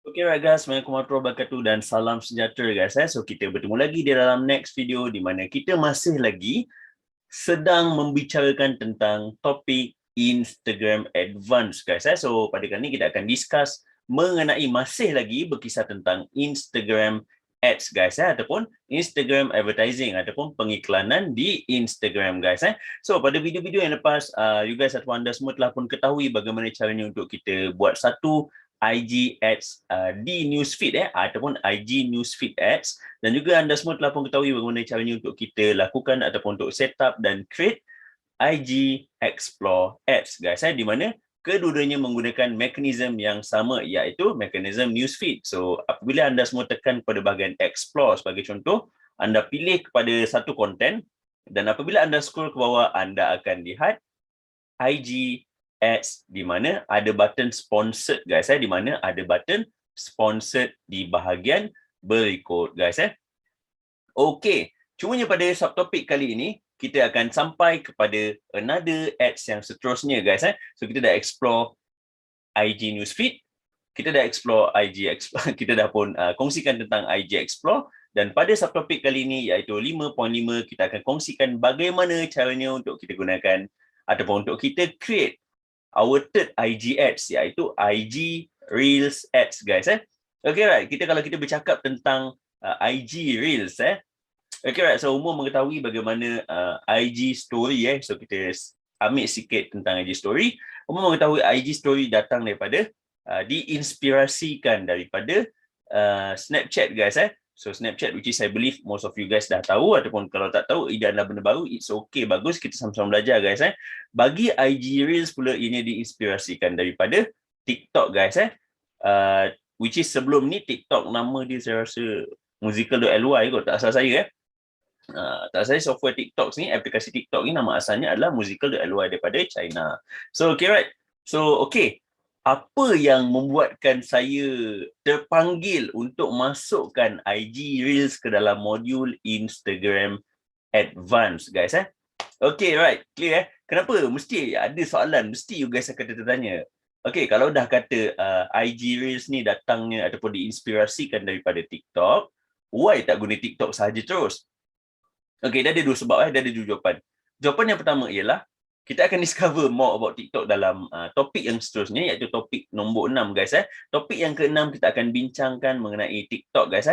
Okay, right guys, Assalamualaikum warahmatullahi wabarakatuh dan salam sejahtera guys. So kita bertemu lagi di dalam next video di mana kita masih lagi sedang membicarakan tentang topik Instagram Advanced guys. So pada kali ini kita akan discuss mengenai masih lagi berkisar tentang Instagram Ads guys ataupun Instagram advertising ataupun pengiklanan di Instagram guys. So pada video-video yang lepas you guys atau anda semua telah pun ketahui bagaimana caranya untuk kita buat satu IG ads di newsfeed ataupun IG newsfeed ads, dan juga anda semua telah pun ketahui bagaimana caranya untuk kita lakukan ataupun untuk set up dan create IG Explore ads guys, di mana kedua-duanya menggunakan mekanisme yang sama, iaitu mekanisme newsfeed. So apabila anda semua tekan pada bahagian Explore sebagai contoh, anda pilih kepada satu konten, dan apabila anda scroll ke bawah, anda akan lihat IG ads di mana ada button sponsored guys, di mana ada button sponsored di bahagian berikut guys. Okey, cumanya pada subtopik kali ini kita akan sampai kepada another ads yang seterusnya guys. So kita dah explore IG newsfeed, kita dah explore IG Explore, kita dah pun kongsikan tentang IG Explore, dan pada subtopik kali ini iaitu 5.5 kita akan kongsikan bagaimana caranya untuk kita gunakan ataupun untuk kita create our third IG ads, iaitu IG Reels ads guys. Okay, right. Kalau kita bercakap tentang IG Reels, okay, right. So umum mengetahui bagaimana IG Story so kita ambil sikit tentang IG Story. Umum mengetahui IG Story datang daripada diinspirasikan daripada Snapchat guys. So Snapchat, which is I believe most of you guys dah tahu, ataupun kalau tak tahu, ini adalah benda baru, it's okay, bagus, kita sama-sama belajar guys. Bagi IG Reels pula, ini diinspirasikan daripada TikTok guys. Which is sebelum ni TikTok nama dia saya rasa Musical.ly kot, tak salah saya tak salah software TikTok ni, aplikasi TikTok ni nama asalnya adalah Musical.ly daripada China. So okay, right. So okay, apa yang membuatkan saya terpanggil untuk masukkan IG Reels ke dalam modul Instagram Advanced guys. Okay, right, clear Kenapa? Mesti ada soalan, mesti you guys akan tertanya. Okay, kalau dah kata IG Reels ni datangnya ataupun diinspirasikan daripada TikTok, why tak guna TikTok sahaja terus? Okay, dia ada dua sebab, dia ada dua jawapan. Jawapan yang pertama ialah kita akan discover more about TikTok dalam topik yang seterusnya, iaitu topik nombor 6 guys. Topik yang ke-6 kita akan bincangkan mengenai TikTok guys.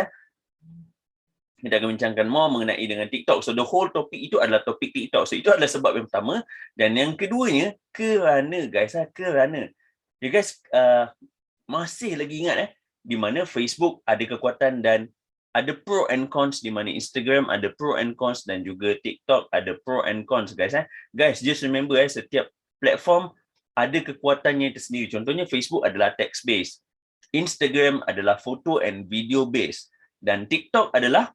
Kita akan bincangkan more mengenai dengan TikTok. So the whole topik itu adalah topik TikTok. So itu adalah sebab yang pertama. Dan yang keduanya, kerana guys, kerana you guys masih lagi ingat di mana Facebook ada kekuatan dan ada pro and cons, di mana Instagram ada pro and cons dan juga TikTok ada pro and cons guys. Guys, just remember setiap platform ada kekuatannya tersendiri. Contohnya Facebook adalah text based, Instagram adalah photo and video based, dan TikTok adalah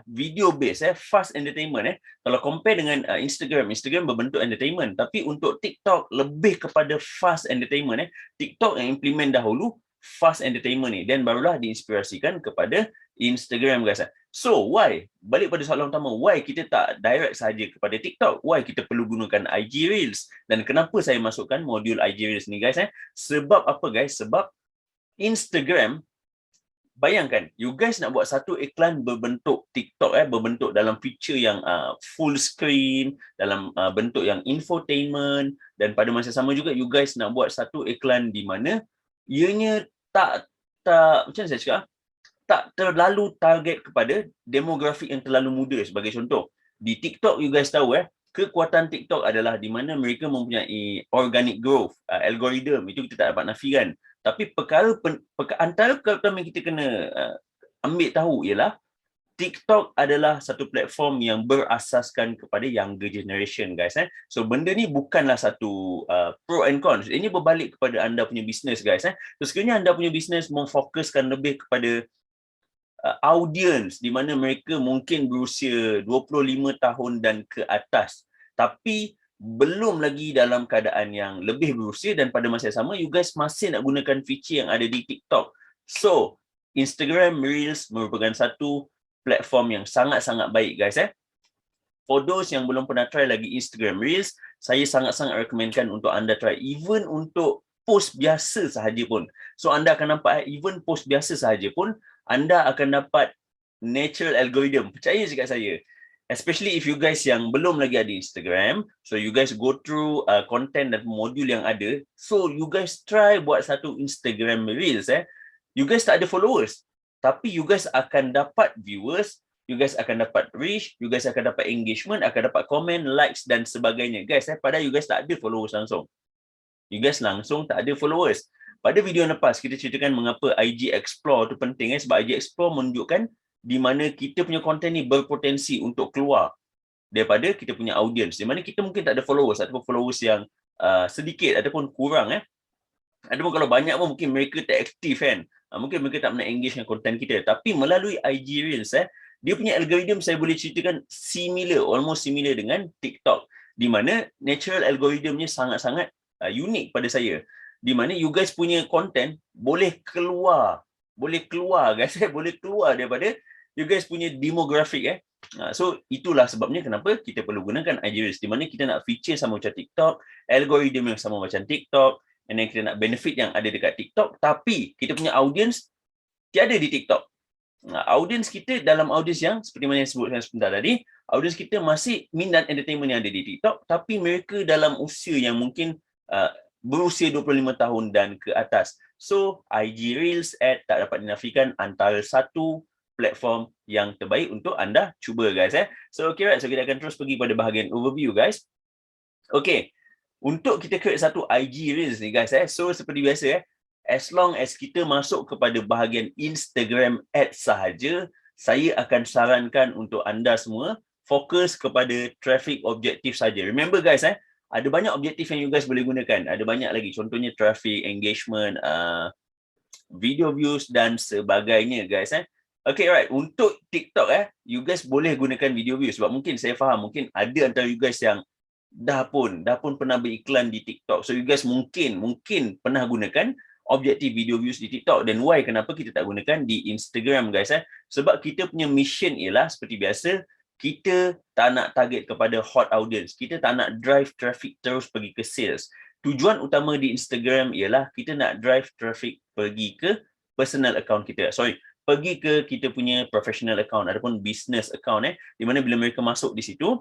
video based, fast entertainment. Kalau compare dengan Instagram berbentuk entertainment, tapi untuk TikTok lebih kepada fast entertainment. TikTok yang implement dahulu fast entertainment ni, dan barulah diinspirasikan kepada Instagram guys. So why? Balik pada soalan utama, why kita tak direct saja kepada TikTok? Why kita perlu gunakan IG Reels? Dan kenapa saya masukkan modul IG Reels ni guys? Sebab apa guys? Sebab Instagram, bayangkan you guys nak buat satu iklan berbentuk TikTok, berbentuk dalam feature yang full screen, dalam bentuk yang infotainment, dan pada masa sama juga you guys nak buat satu iklan di mana ianya tak macam saya cakap, tak terlalu target kepada demografi yang terlalu muda. Sebagai contoh, di TikTok you guys tahu kekuatan TikTok adalah di mana mereka mempunyai organic growth, algorithm, itu kita tak dapat nafikan. Tapi antara perkara yang kita kena ambil tahu ialah TikTok adalah satu platform yang berasaskan kepada younger generation guys. So benda ni bukanlah satu pro and cons. Ini berbalik kepada anda punya business guys. So sekiranya anda punya business memfokuskan lebih kepada audience di mana mereka mungkin berusia 25 tahun dan ke atas, tapi belum lagi dalam keadaan yang lebih berusia, dan pada masa yang sama you guys masih nak gunakan feature yang ada di TikTok. So Instagram Reels merupakan satu platform yang sangat-sangat baik guys. For those yang belum pernah try lagi Instagram Reels, saya sangat-sangat recommendkan untuk anda try. Even untuk post biasa sahaja pun. So anda akan nampak even post biasa sahaja pun anda akan dapat natural algorithm. Percaya cakap saya. Especially if you guys yang belum lagi ada Instagram, so you guys go through content dan modul yang ada. So you guys try buat satu Instagram Reels. You guys tak ada followers, tapi you guys akan dapat viewers, you guys akan dapat reach, you guys akan dapat engagement, akan dapat komen, likes dan sebagainya. Guys, padahal you guys tak ada followers langsung. You guys langsung tak ada followers. Pada video yang lepas, kita ceritakan mengapa IG Explore tu penting. Sebab IG Explore menunjukkan di mana kita punya konten ni berpotensi untuk keluar daripada kita punya audience. Di mana kita mungkin tak ada followers ataupun followers yang sedikit ataupun kurang. Ataupun kalau banyak pun mungkin mereka tak aktif kan. Mungkin mereka tak nak engage dengan konten kita. Tapi melalui IG Reels, dia punya algorithm saya boleh ceritakan similar, almost similar dengan TikTok. Di mana natural algorithmnya sangat-sangat unik pada saya. Di mana you guys punya konten boleh keluar guys, boleh keluar daripada you guys punya demographic. So itulah sebabnya kenapa kita perlu gunakan IG Reels, di mana kita nak feature sama macam TikTok, algorithm yang sama macam TikTok, and then kita nak benefit yang ada dekat TikTok, tapi kita punya audience tiada di TikTok. Audience kita dalam audience yang seperti mana yang sebutkan sebentar tadi, audience kita masih minat entertainment yang ada di TikTok, tapi mereka dalam usia yang mungkin berusia 25 tahun dan ke atas. So, IG Reels ad tak dapat dinafikan antara satu platform yang terbaik untuk anda cuba guys. So, okay, right. So, kita akan terus pergi pada bahagian overview guys. Okay, untuk kita create satu IG Reels ni guys. So, seperti biasa as long as kita masuk kepada bahagian Instagram ads sahaja, saya akan sarankan untuk anda semua fokus kepada traffic objektif saja. Remember guys, ada banyak objektif yang you guys boleh gunakan. Ada banyak lagi. Contohnya traffic, engagement, video views dan sebagainya guys. Okay, right. Untuk TikTok, you guys boleh gunakan video views. Sebab mungkin saya faham, mungkin ada antara you guys yang dah pun pernah beriklan di TikTok. So you guys mungkin pernah gunakan objektif video views di TikTok. Dan why? Kenapa kita tak gunakan di Instagram guys? Sebab kita punya mission ialah seperti biasa, kita tak nak target kepada hot audience. Kita tak nak drive traffic terus pergi ke sales. Tujuan utama di Instagram ialah kita nak drive traffic pergi ke personal account kita. Pergi ke kita punya professional account ataupun business account. Di mana bila mereka masuk di situ,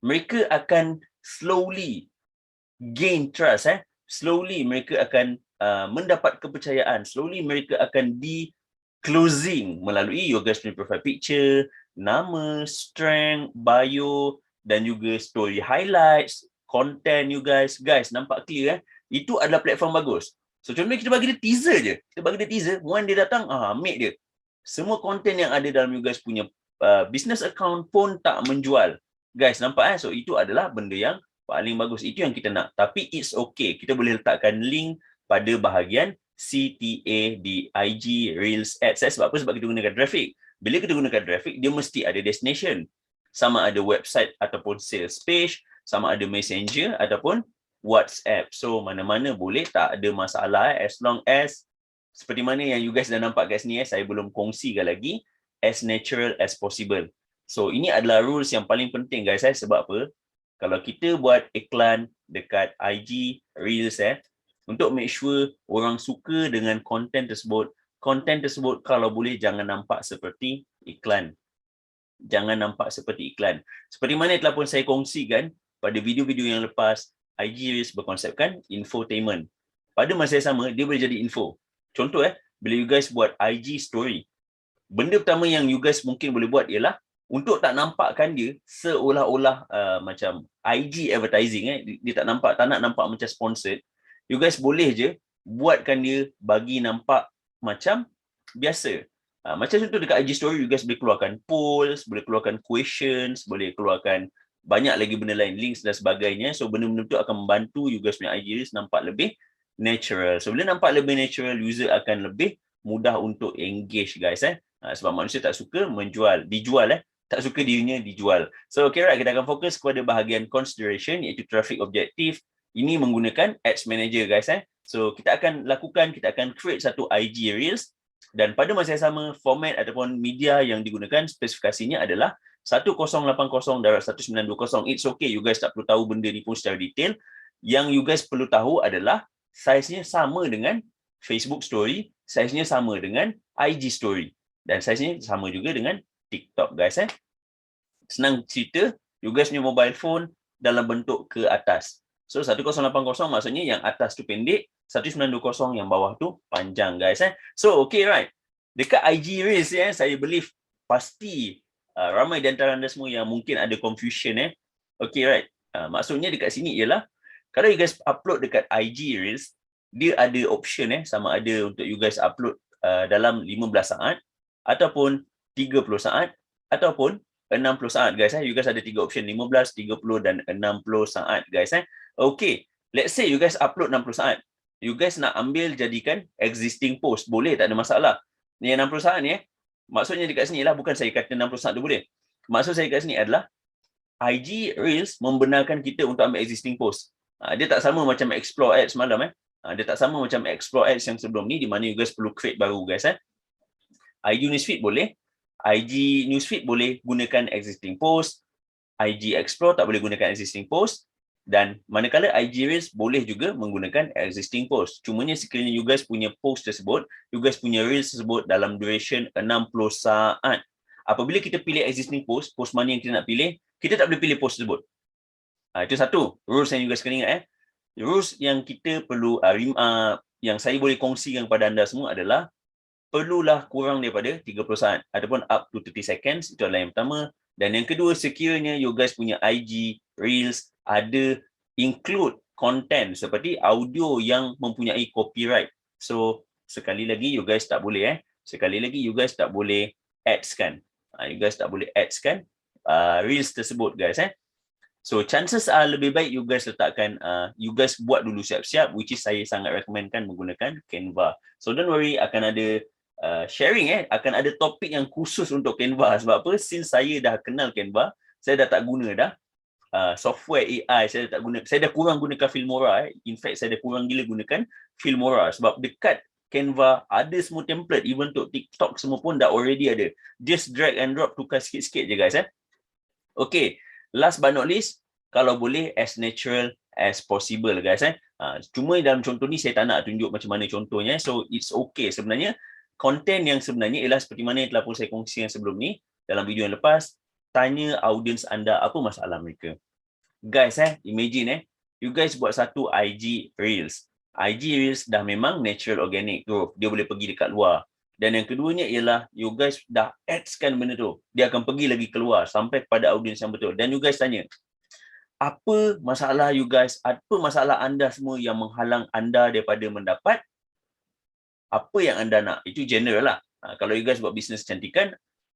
mereka akan slowly gain trust. Slowly mereka akan mendapat kepercayaan. Slowly mereka akan di closing melalui your guys punya profile picture, nama, strength, bio dan juga story highlights, content you guys. Guys, nampak clear Itu adalah platform bagus. So contohnya kita bagi dia teaser je. Kita bagi dia teaser, when dia datang, ambil dia. Semua content yang ada dalam you guys punya business account pun tak menjual. Guys, nampak So itu adalah benda yang paling bagus. Itu yang kita nak. Tapi it's okay. Kita boleh letakkan link pada bahagian CTA di IG Reels Ads. Sebab apa? Sebab kita gunakan traffic. Bila kita gunakan traffic, dia mesti ada destination. Sama ada website ataupun sales page, sama ada messenger ataupun WhatsApp. So, mana-mana boleh, tak ada masalah. As long as, seperti mana yang you guys dah nampak kat sini, saya belum kongsikan lagi, as natural as possible. So, ini adalah rules yang paling penting guys. Sebab apa? Kalau kita buat iklan dekat IG Reels, untuk make sure orang suka dengan konten tersebut kalau boleh jangan nampak seperti iklan. Jangan nampak seperti iklan. Seperti mana telah pun saya kongsikan pada video-video yang lepas, IG Reels berkonsepkan infotainment. Pada masa yang sama, dia boleh jadi info. Contoh bila you guys buat IG story, benda pertama yang you guys mungkin boleh buat ialah untuk tak nampakkan dia seolah-olah macam IG advertising. Dia tak nak nampak macam sponsored. You guys boleh je buatkan dia bagi nampak macam biasa. Macam contoh dekat IG story, you guys boleh keluarkan polls, boleh keluarkan questions, boleh keluarkan banyak lagi benda lain, links dan sebagainya. So benda-benda tu akan membantu you guys punya IG Reels nampak lebih natural. So bila nampak lebih natural, user akan lebih mudah untuk engage guys. Sebab manusia tak suka dijual. Tak suka dirinya dijual. So okay, right, kita akan fokus kepada bahagian consideration, iaitu traffic objektif. Ini menggunakan Ads Manager guys. So kita akan create satu IG Reels, dan pada masa yang sama format ataupun media yang digunakan spesifikasinya adalah 1080/1920. It's okay, you guys tak perlu tahu benda ni pun secara detail. Yang you guys perlu tahu adalah size-nya sama dengan Facebook Story, size-nya sama dengan IG Story, dan size-nya sama juga dengan TikTok, guys. Senang cerita, you guys punya mobile phone dalam bentuk ke atas. So 1080 maksudnya yang atas tu pendek, 1920 yang bawah tu panjang, guys. So okay, right. Dekat IG Reels saya believe pasti ramai di antara anda semua yang mungkin ada confusion. Okay, right. Maksudnya dekat sini ialah kalau you guys upload dekat IG Reels, dia ada option sama ada untuk you guys upload dalam 15 saat ataupun 30 saat ataupun 60 saat, guys. You guys ada 3 option, 15, 30 dan 60 saat, guys. Okay, let's say you guys upload 60 saat. You guys nak ambil jadikan existing post, boleh, tak ada masalah. Ni 60 saat ni maksudnya dekat sini lah, bukan saya kata 60 saat tu boleh. Maksud saya kat sini adalah IG Reels membenarkan kita untuk ambil existing post. Dia tak sama macam Explore Ads semalam. Dia tak sama macam Explore Ads yang sebelum ni, di mana you guys perlu create baru, guys. IG Newsfeed boleh, IG Newsfeed boleh gunakan existing post, IG Explore tak boleh gunakan existing post, dan manakala IG Reels boleh juga menggunakan existing post. Cumanya sekiranya you guys punya post tersebut, you guys punya Reels tersebut dalam duration 60 saat. Apabila kita pilih existing post, post mana yang kita nak pilih, kita tak boleh pilih post tersebut. Itu satu rules yang you guys kena ingat. Rules yang kita perlu, yang saya boleh kongsikan kepada anda semua adalah perlulah kurang daripada 30 saat ataupun up to 30 seconds. Itu adalah yang pertama. Dan yang kedua, sekiranya you guys punya IG Reels ada include content seperti audio yang mempunyai copyright. So sekali lagi you guys tak boleh sekali lagi you guys tak boleh ads-kan. You guys tak boleh ads-kan Reels tersebut, guys. So chances are lebih baik you guys letakkan, you guys buat dulu siap-siap, which is saya sangat recommendkan menggunakan Canva. So don't worry, akan ada sharing akan ada topik yang khusus untuk Canva. Sebab apa? Since saya dah kenal Canva, saya dah tak guna dah software AI, saya dah kurang gunakan Filmora. In fact, saya dah kurang gila gunakan Filmora sebab dekat Canva ada semua template, even untuk TikTok semua pun dah already ada. Just drag and drop, tukar sikit-sikit je, guys. Okay, last but not least, kalau boleh as natural as possible, guys. Cuma dalam contoh ni saya tak nak tunjuk macam mana contohnya, so it's okay sebenarnya. Konten yang sebenarnya ialah seperti mana yang telah pun saya kongsikan sebelum ni dalam video yang lepas. Tanya audience anda apa masalah mereka. Guys, imagine you guys buat satu IG Reels. IG Reels dah memang natural organic growth, dia boleh pergi dekat luar. Dan yang keduanya ialah you guys dah ads-kan benda tu, dia akan pergi lagi keluar sampai kepada audience yang betul. Dan you guys tanya, apa masalah you guys, apa masalah anda semua yang menghalang anda daripada mendapat apa yang anda nak. Itu general lah. Kalau you guys buat bisnes kecantikan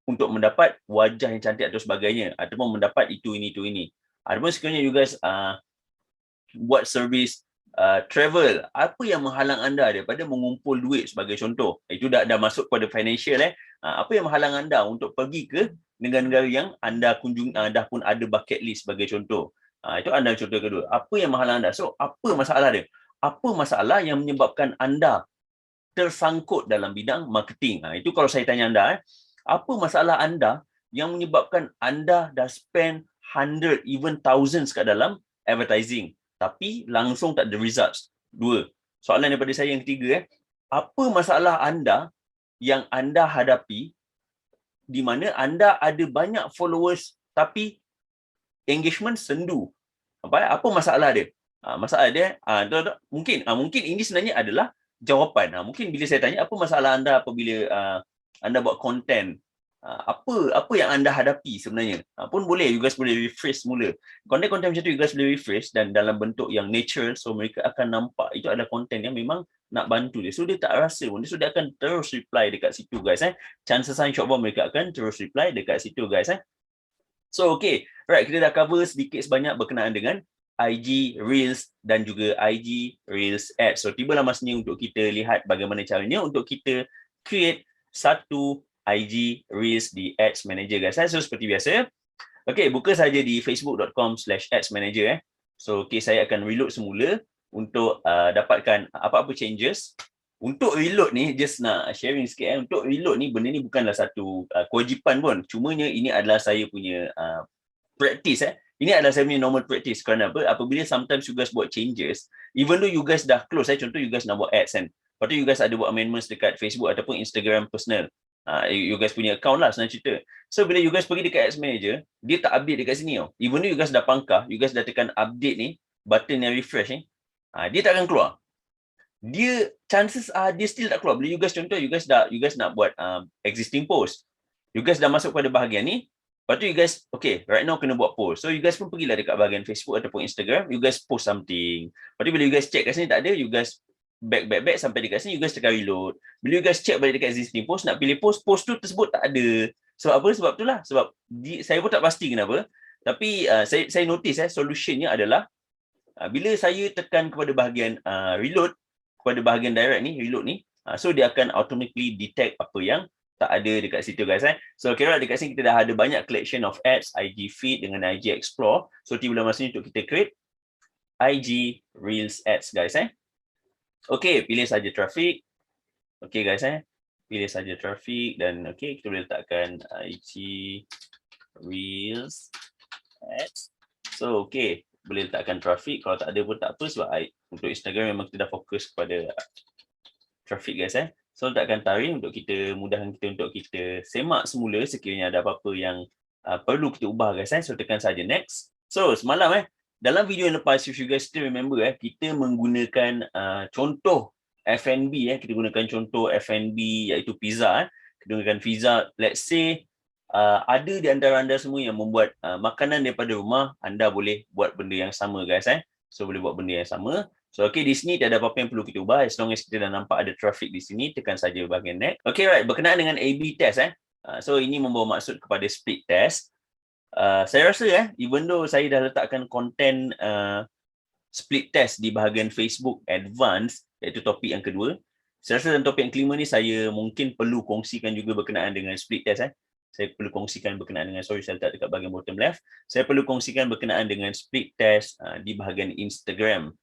untuk mendapat wajah yang cantik atau sebagainya, ataupun mendapat itu, ini, ataupun sekiranya you guys buat servis travel, apa yang menghalang anda daripada mengumpul duit sebagai contoh. Itu dah masuk pada financial. Apa yang menghalang anda untuk pergi ke negara-negara yang anda kunjungi, dah pun ada bucket list sebagai contoh. Itu anda contoh kedua. Apa yang menghalang anda? So, apa masalah dia? Apa masalah yang menyebabkan anda tersangkut dalam bidang marketing? Itu kalau saya tanya anda, apa masalah anda yang menyebabkan anda dah spend 100, even thousands kat dalam advertising, tapi langsung tak ada results? Dua. Soalan daripada saya yang ketiga, apa masalah anda yang anda hadapi di mana anda ada banyak followers tapi engagement sendu? Apa masalah dia? Masalah dia mungkin ini sebenarnya adalah jawapan. Mungkin bila saya tanya apa masalah anda apabila anda buat konten, apa yang anda hadapi sebenarnya, pun boleh you guys boleh rephrase semula. Konten-konten macam tu you guys boleh rephrase dan dalam bentuk yang natural, so mereka akan nampak itu adalah konten yang memang nak bantu dia. So dia tak rasa pun, dia akan terus reply dekat situ, guys. Chances are insyaAllah mereka akan terus reply dekat situ, guys. So okay, right, kita dah cover sedikit sebanyak berkenaan dengan IG Reels dan juga IG Reels Ads. So tibalah masanya untuk kita lihat bagaimana caranya untuk kita create satu IG Reels di Ads Manager, guys. So seperti biasa, okay, buka saja di facebook.com/adsmanager. So okay, saya akan reload semula untuk dapatkan apa-apa changes. Untuk reload ni, just nak sharing sikit. Untuk reload ni, benda ni bukanlah satu kewajipan pun. Cumanya ini adalah saya punya practice. Ini adalah saya punya normal practice. Kerana apa? Apabila sometimes you guys buat changes, even though you guys dah close, contoh you guys nak buat ads kan. Lepas tu you guys ada buat amendments dekat Facebook ataupun Instagram personal. You guys punya account lah senang cerita. So bila you guys pergi dekat Ads Manager, dia tak update dekat sini tau. Even though you guys dah pangkah, you guys dah tekan update ni, button yang refresh ni, dia tak akan keluar. Dia chances dia still tak keluar. Bila you guys contoh you guys nak buat existing post. You guys dah masuk pada bahagian ni. Lepas tu you guys okay, right now kena buat post. So you guys pun pergilah dekat bahagian Facebook ataupun Instagram, you guys post something. Lepas tu bila you guys check kat sini tak ada, you guys back sampai dekat sini, you guys tekan reload. Bila you guys check balik dekat existing post, nak pilih post tu tersebut tak ada. Sebab apa? Sebab itulah. Sebab saya pun tak pasti kenapa. Tapi saya notice solutionnya adalah bila saya tekan kepada bahagian reload, kepada bahagian direct ni, reload ni, so dia akan automatically detect apa yang tak ada dekat situ guys. So kira dekat sini kita dah ada banyak collection of ads, IG feed dengan IG explore. So tiba masa ni untuk kita create IG Reels ads guys. Okay, pilih saja traffic. Okay guys, pilih saja traffic dan okay, kita boleh letakkan IG Reels ads. So okay, boleh letakkan traffic. Kalau tak ada pun tak apa sebab untuk Instagram memang kita dah fokus kepada traffic guys. So letakkan tarikh untuk kita mudahkan kita untuk kita semak semula sekiranya ada apa-apa yang perlu kita ubah guys. So tekan saja next. So semalam dalam video yang lepas, if you guys still remember kita menggunakan contoh F&B kita gunakan contoh F&B iaitu pizza. Kita gunakan pizza, let's say ada di antara anda semua yang membuat makanan daripada rumah, anda boleh buat benda yang sama guys. So boleh buat benda yang sama. So okay, di sini tak ada apa-apa yang perlu kita ubah. As long as kita dah nampak ada traffic di sini, tekan saja bahagian next. Okay right, berkenaan dengan A/B test so ini membawa maksud kepada split test. Saya rasa even though saya dah letakkan konten split test di bahagian Facebook Advanced, iaitu topik yang kedua, saya rasa dalam topik yang kelima ni saya mungkin perlu kongsikan juga berkenaan dengan split test. Saya perlu kongsikan berkenaan dengan, sorry saya letak dekat bahagian bottom left, saya perlu kongsikan berkenaan dengan split test di bahagian Instagram.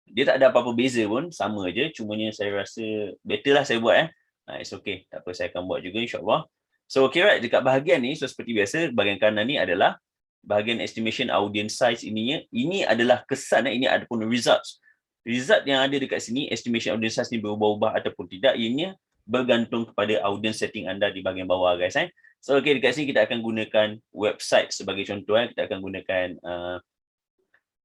Dia tak ada apa-apa beza pun, sama je, cumanya saya rasa better lah saya buat it's okay, tak apa, saya akan buat juga insyaAllah. So okay right, dekat bahagian ni, so seperti biasa, bahagian kanan ni adalah bahagian estimation audience size ininya. Ini adalah kesan, ini ada pun results. Result yang ada dekat sini, estimation audience size ni berubah-ubah ataupun tidak, ianya bergantung kepada audience setting anda di bahagian bawah guys. So okay, dekat sini kita akan gunakan website sebagai contoh. Kita akan gunakan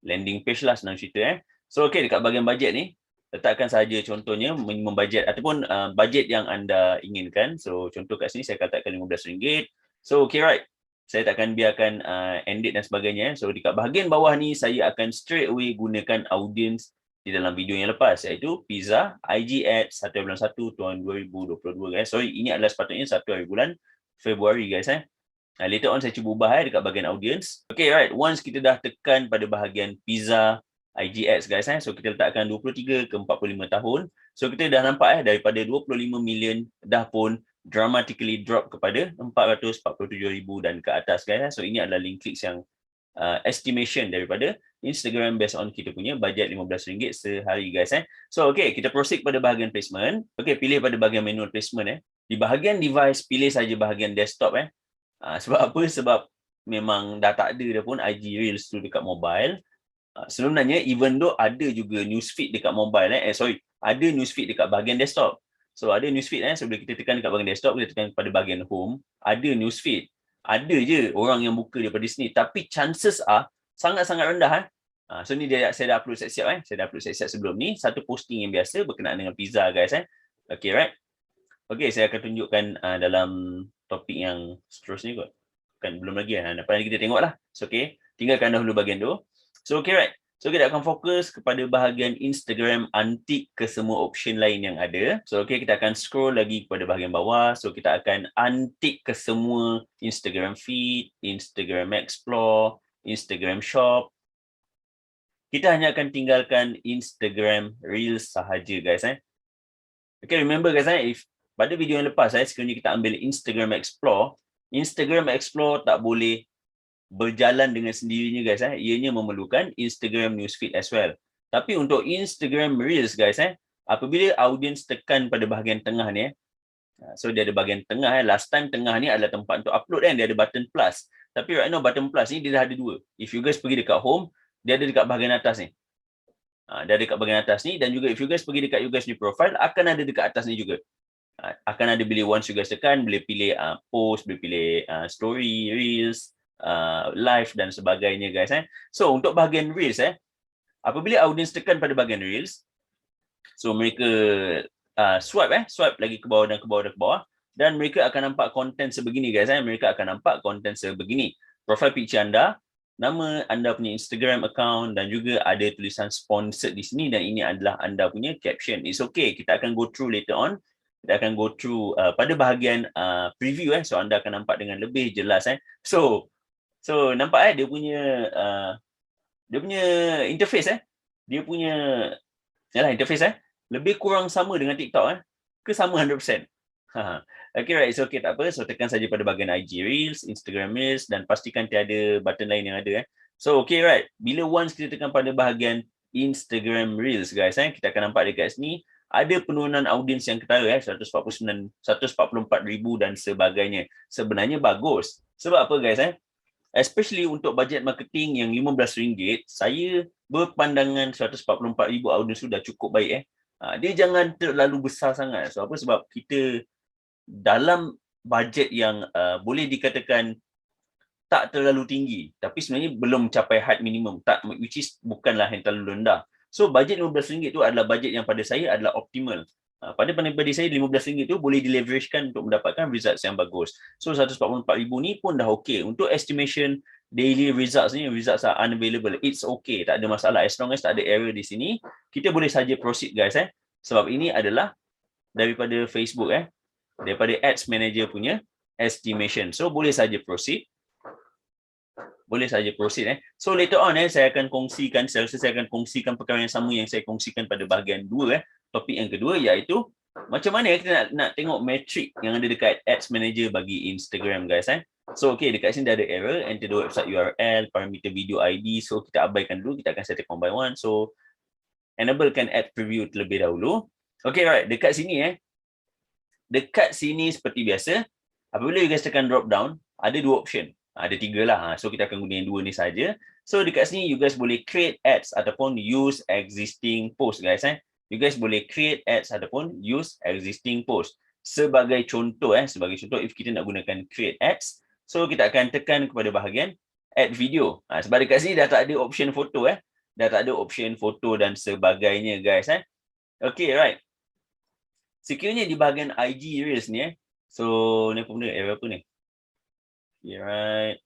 landing page lah senang cerita. So okay, dekat bahagian bajet ni, letakkan saja contohnya minimum budget ataupun budget yang anda inginkan. So contoh kat sini saya katakan RM15. So okay right, saya takkan biarkan end date dan sebagainya. So dekat bahagian bawah ni saya akan straight away gunakan audience di dalam video yang lepas, iaitu pizza IG ads 1 bulan 1 tahun 2022 guys. So ini adalah sepatutnya 1 hari bulan Februari guys. Later on saya cuba ubah dekat bahagian audience. Okay right, once kita dah tekan pada bahagian pizza IG ads guys, so kita letakkan 23 ke 45 tahun. So kita dah nampak daripada 25 million dah pun dramatically drop kepada 447,000 dan ke atas guys. So ini adalah link clicks yang estimation daripada Instagram based on kita punya budget RM15 sehari guys. So okay, kita proceed pada bahagian placement. Okay, pilih pada bahagian manual placement. Di bahagian device, pilih saja bahagian desktop. Sebab apa? Sebab memang dah tak ada dah pun IG Reels tu dekat mobile. Sebenarnya even though ada juga newsfeed dekat mobile ada newsfeed dekat bahagian desktop. So ada newsfeed so bila kita tekan dekat bahagian desktop, kita tekan pada bahagian home, ada newsfeed. Ada je orang yang buka daripada sini, tapi chances sangat-sangat rendah. So ni saya dah upload siap-siap saya dah upload siap-siap sebelum ni, satu posting yang biasa berkenaan dengan pizza guys. Okay right. Okay, saya akan tunjukkan dalam topik yang seterusnya kot. Kan belum lagi lepas ni kita tengoklah. So okay, tinggalkan dahulu bahagian tu. So okay right, so kita akan fokus kepada bahagian Instagram untick ke semua option lain yang ada. So okay, kita akan scroll lagi kepada bahagian bawah. So kita akan untick ke semua Instagram feed, Instagram explore, Instagram shop. Kita hanya akan tinggalkan Instagram Reels sahaja guys. Okay, remember guys, if pada video yang lepas sekiranya kita ambil Instagram explore, Instagram explore tak boleh berjalan dengan sendirinya guys. Ianya memerlukan Instagram newsfeed as well. Tapi untuk Instagram Reels guys, apabila audience tekan pada bahagian tengah ni, so dia ada bahagian tengah, last time tengah ni adalah tempat untuk upload dia ada button plus. Tapi right now button plus ni dia dah ada dua. If you guys pergi dekat home, dia ada dekat bahagian atas ni. Dia ada dekat bahagian atas ni, dan juga if you guys pergi dekat you guys ni profile, akan ada dekat atas ni juga. Akan ada, bila once you guys tekan, boleh pilih post, boleh pilih story, reels, live dan sebagainya guys. So untuk bahagian reels, apabila audience tekan pada bahagian reels, so mereka swipe lagi ke bawah dan ke bawah dan ke bawah, dan mereka akan nampak konten sebegini guys. Mereka akan nampak konten sebegini. Profile picture anda, nama anda punya Instagram account, dan juga ada tulisan sponsored di sini, dan ini adalah anda punya caption. It's okay, kita akan go through later on. Kita akan go through pada bahagian preview, so anda akan nampak dengan lebih jelas. So nampak dia punya interface, dia punya interface lebih kurang sama dengan TikTok ke sama 100%. Okay, right, so okay, tak apa. So tekan saja pada bahagian IG Reels, Instagram Reels, dan pastikan tiada button lain yang ada. So okay, right, bila once kita tekan pada bahagian Instagram Reels guys, kita akan nampak dekat sini ada penurunan audiens yang ketara 144,000 dan sebagainya. Sebenarnya bagus. Sebab apa guys? Especially untuk bajet marketing yang RM15, saya berpandangan 144,000 audiens sudah cukup baik. Dia jangan terlalu besar sangat. So apa? Sebab kita dalam bajet yang boleh dikatakan tak terlalu tinggi, tapi sebenarnya belum mencapai hard minimum, which is bukanlah yang terlalu rendah. So bajet RM15 tu adalah bajet yang pada saya adalah optimal. Pada saya RM15 tu boleh dileveragekan untuk mendapatkan results yang bagus. So 144,000 ni pun dah okey. Untuk estimation daily results ni, results are unavailable. It's okay, tak ada masalah. As long as tak ada error di sini, kita boleh saja proceed guys. Sebab ini adalah daripada Facebook, daripada Ads Manager punya estimation. So boleh saja proceed. So later on saya akan kongsikan, saya akan kongsikan perkara yang sama yang saya kongsikan pada bahagian 2, topik yang kedua, iaitu macam mana kita nak tengok metrik yang ada dekat Ads Manager bagi Instagram guys. So okay, dekat sini dah ada error, enter the website URL, parameter video ID. So kita abaikan dulu, kita akan setting one by one. So enablekan ad preview terlebih dahulu. Okay, right, dekat sini dekat sini seperti biasa, apabila you guys tekan drop down, ada dua option. Ada tiga lah. So kita akan guna yang dua ni saja. So dekat sini you guys boleh create ads ataupun use existing post guys. You guys boleh create ads ataupun use existing post. Sebagai contoh if kita nak gunakan create ads, so kita akan tekan kepada bahagian add video. Sebab dekat sini dah tak ada option foto dah tak ada option foto dan sebagainya guys. Okay, right. Sekiranya di bahagian IG Reels ni so ni apa benda, error apa ni? Okay, right.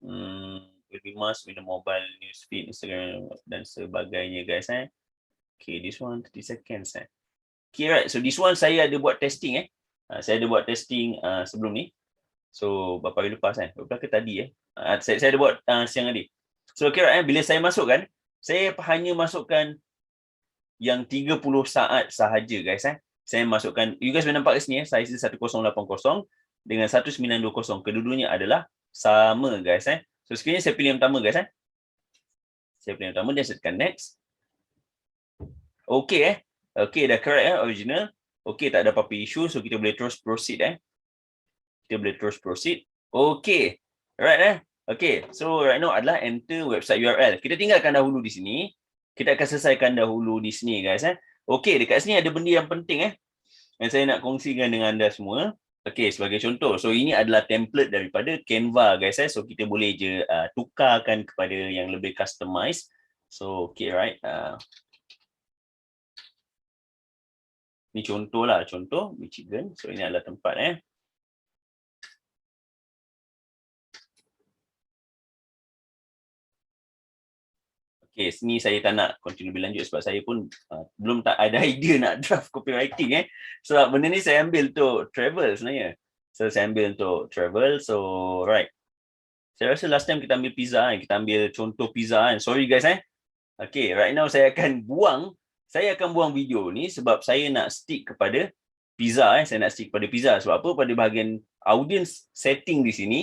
Will be must with the mobile news feed, Instagram dan sebagainya guys. Okay, this one 30 seconds. Okay, right. So this one saya ada buat testing saya ada buat testing sebelum ni. So beberapa hari lepas beberapa ke tadi saya ada buat siang tadi. So okay, right, bila saya masukkan, saya hanya masukkan yang 30 saat sahaja guys. Saya masukkan, you guys boleh nampak kat sini size 1080 dengan 1920. Kedua-duanya adalah sama guys. So sekiranya saya pilih yang pertama guys. Saya pilih yang pertama dan saya tekan next. Okay okay, dah correct original. Okay, tak ada apa-apa isu. So kita boleh terus proceed Kita boleh terus proceed. Okay. Alright Okay, so right now adalah enter website URL. Kita tinggalkan dahulu di sini. Kita akan selesaikan dahulu di sini guys. Okay, dekat sini ada benda yang penting yang saya nak kongsikan dengan anda semua. Okay, sebagai contoh. So ini adalah template daripada Canva guys. So kita boleh je tukarkan kepada yang lebih customized. So okay, right. Ni contoh Michigan. So ini adalah tempat Okay, sini saya tak nak continue lebih lanjut sebab saya pun belum tak ada idea nak draft copywriting Sebab benda ni saya ambil untuk travel sebenarnya. So saya ambil untuk travel. So right. Saya rasa last time kita ambil pizza kita ambil contoh pizza Sorry guys Okay, right now saya akan buang video ni sebab saya nak stick kepada pizza Saya nak stick kepada pizza sebab apa? Pada bahagian audience setting di sini,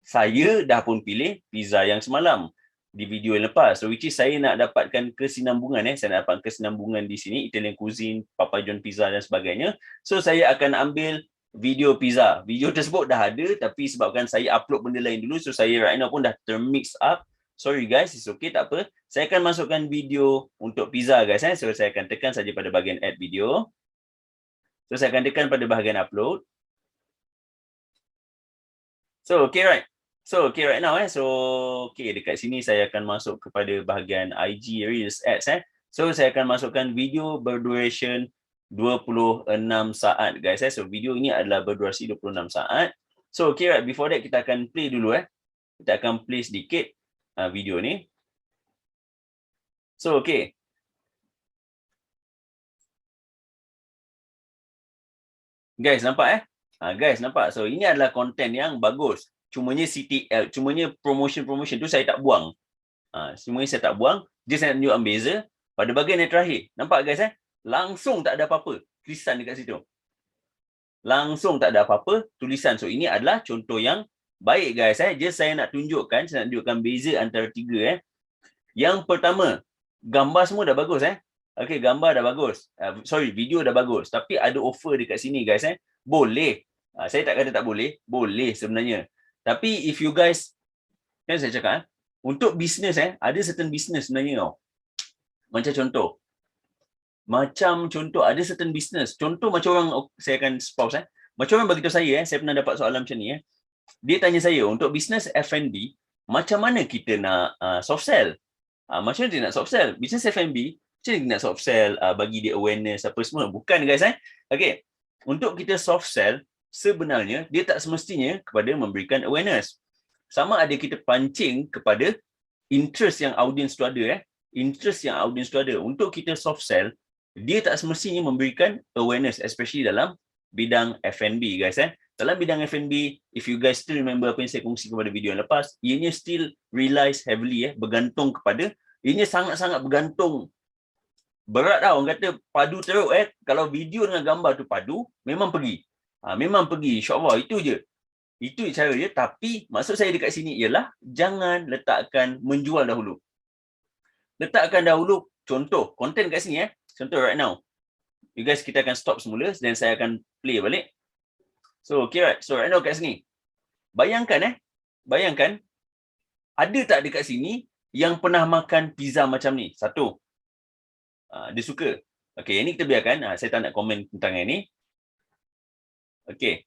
saya dah pun pilih pizza yang semalam di video yang lepas. So which is saya nak dapatkan kesinambungan saya nak dapatkan kesinambungan di sini, Italian cuisine, Papa John pizza dan sebagainya. So saya akan ambil video pizza. Video tersebut dah ada, tapi sebabkan saya upload benda lain dulu, so saya right now pun dah termix up. Sorry guys, it's okay, tak apa. Saya akan masukkan video untuk pizza guys. So saya akan tekan saja pada bahagian add video. So saya akan tekan pada bahagian upload. So okay right. So okay right now so okay, dekat sini saya akan masuk kepada bahagian IG Reels Ads So saya akan masukkan video berdurasi 26 saat guys So video ini adalah berdurasi 26 saat. So okay right, before that kita akan play dulu Kita akan play sedikit video ni. So okay. Guys nampak guys nampak. So ini adalah konten yang bagus. Cumanya CTL, cumanya promotion tu saya tak buang. Semuanya saya tak buang. Just saya nak tunjukkan beza. Pada bahagian yang terakhir, nampak guys langsung tak ada apa-apa tulisan dekat situ. Langsung tak ada apa-apa tulisan. So ini adalah contoh yang baik guys Just saya nak tunjukkan, beza antara tiga Yang pertama, gambar semua dah bagus Okay, gambar dah bagus. Video dah bagus. Tapi ada offer dekat sini guys Boleh. Saya tak kata tak boleh. Boleh sebenarnya. Tapi if you guys, kan saya cakap untuk bisnes ada certain business sebenarnya tau. Macam contoh ada certain business. Contoh macam orang, saya akan spouse macam orang bagi tahu saya saya pernah dapat soalan macam ni Dia tanya saya untuk bisnes F&B, macam mana kita nak soft sell? Macam mana dia nak soft sell? Bisnes F&B, macam mana dia nak soft sell, bagi dia awareness apa semua? Bukan guys Okay. Untuk kita soft sell, sebenarnya dia tak semestinya kepada memberikan awareness. Sama ada kita pancing kepada interest yang audience tu ada interest yang audience tu ada. Untuk kita soft sell, dia tak semestinya memberikan awareness, especially dalam bidang F&B guys Dalam bidang F&B, if you guys still remember apa yang saya kongsi kepada video yang lepas, ianya still relies heavily bergantung kepada, ianya sangat-sangat bergantung. Berat orang kata padu teruk kalau video dengan gambar tu padu, memang pergi. Memang pergi, insya-Allah. Itu je. Itu cara dia. Tapi maksud saya dekat sini ialah jangan letakkan menjual dahulu. Letakkan dahulu contoh konten kat sini Contoh right now. You guys, kita akan stop semula dan saya akan play balik. So okay right. So right now kat sini. Bayangkan bayangkan ada tak dekat sini yang pernah makan pizza macam ni? Satu. Dia suka. Okay, ini kita biarkan. Saya tak nak komen tentang yang ni. Okay.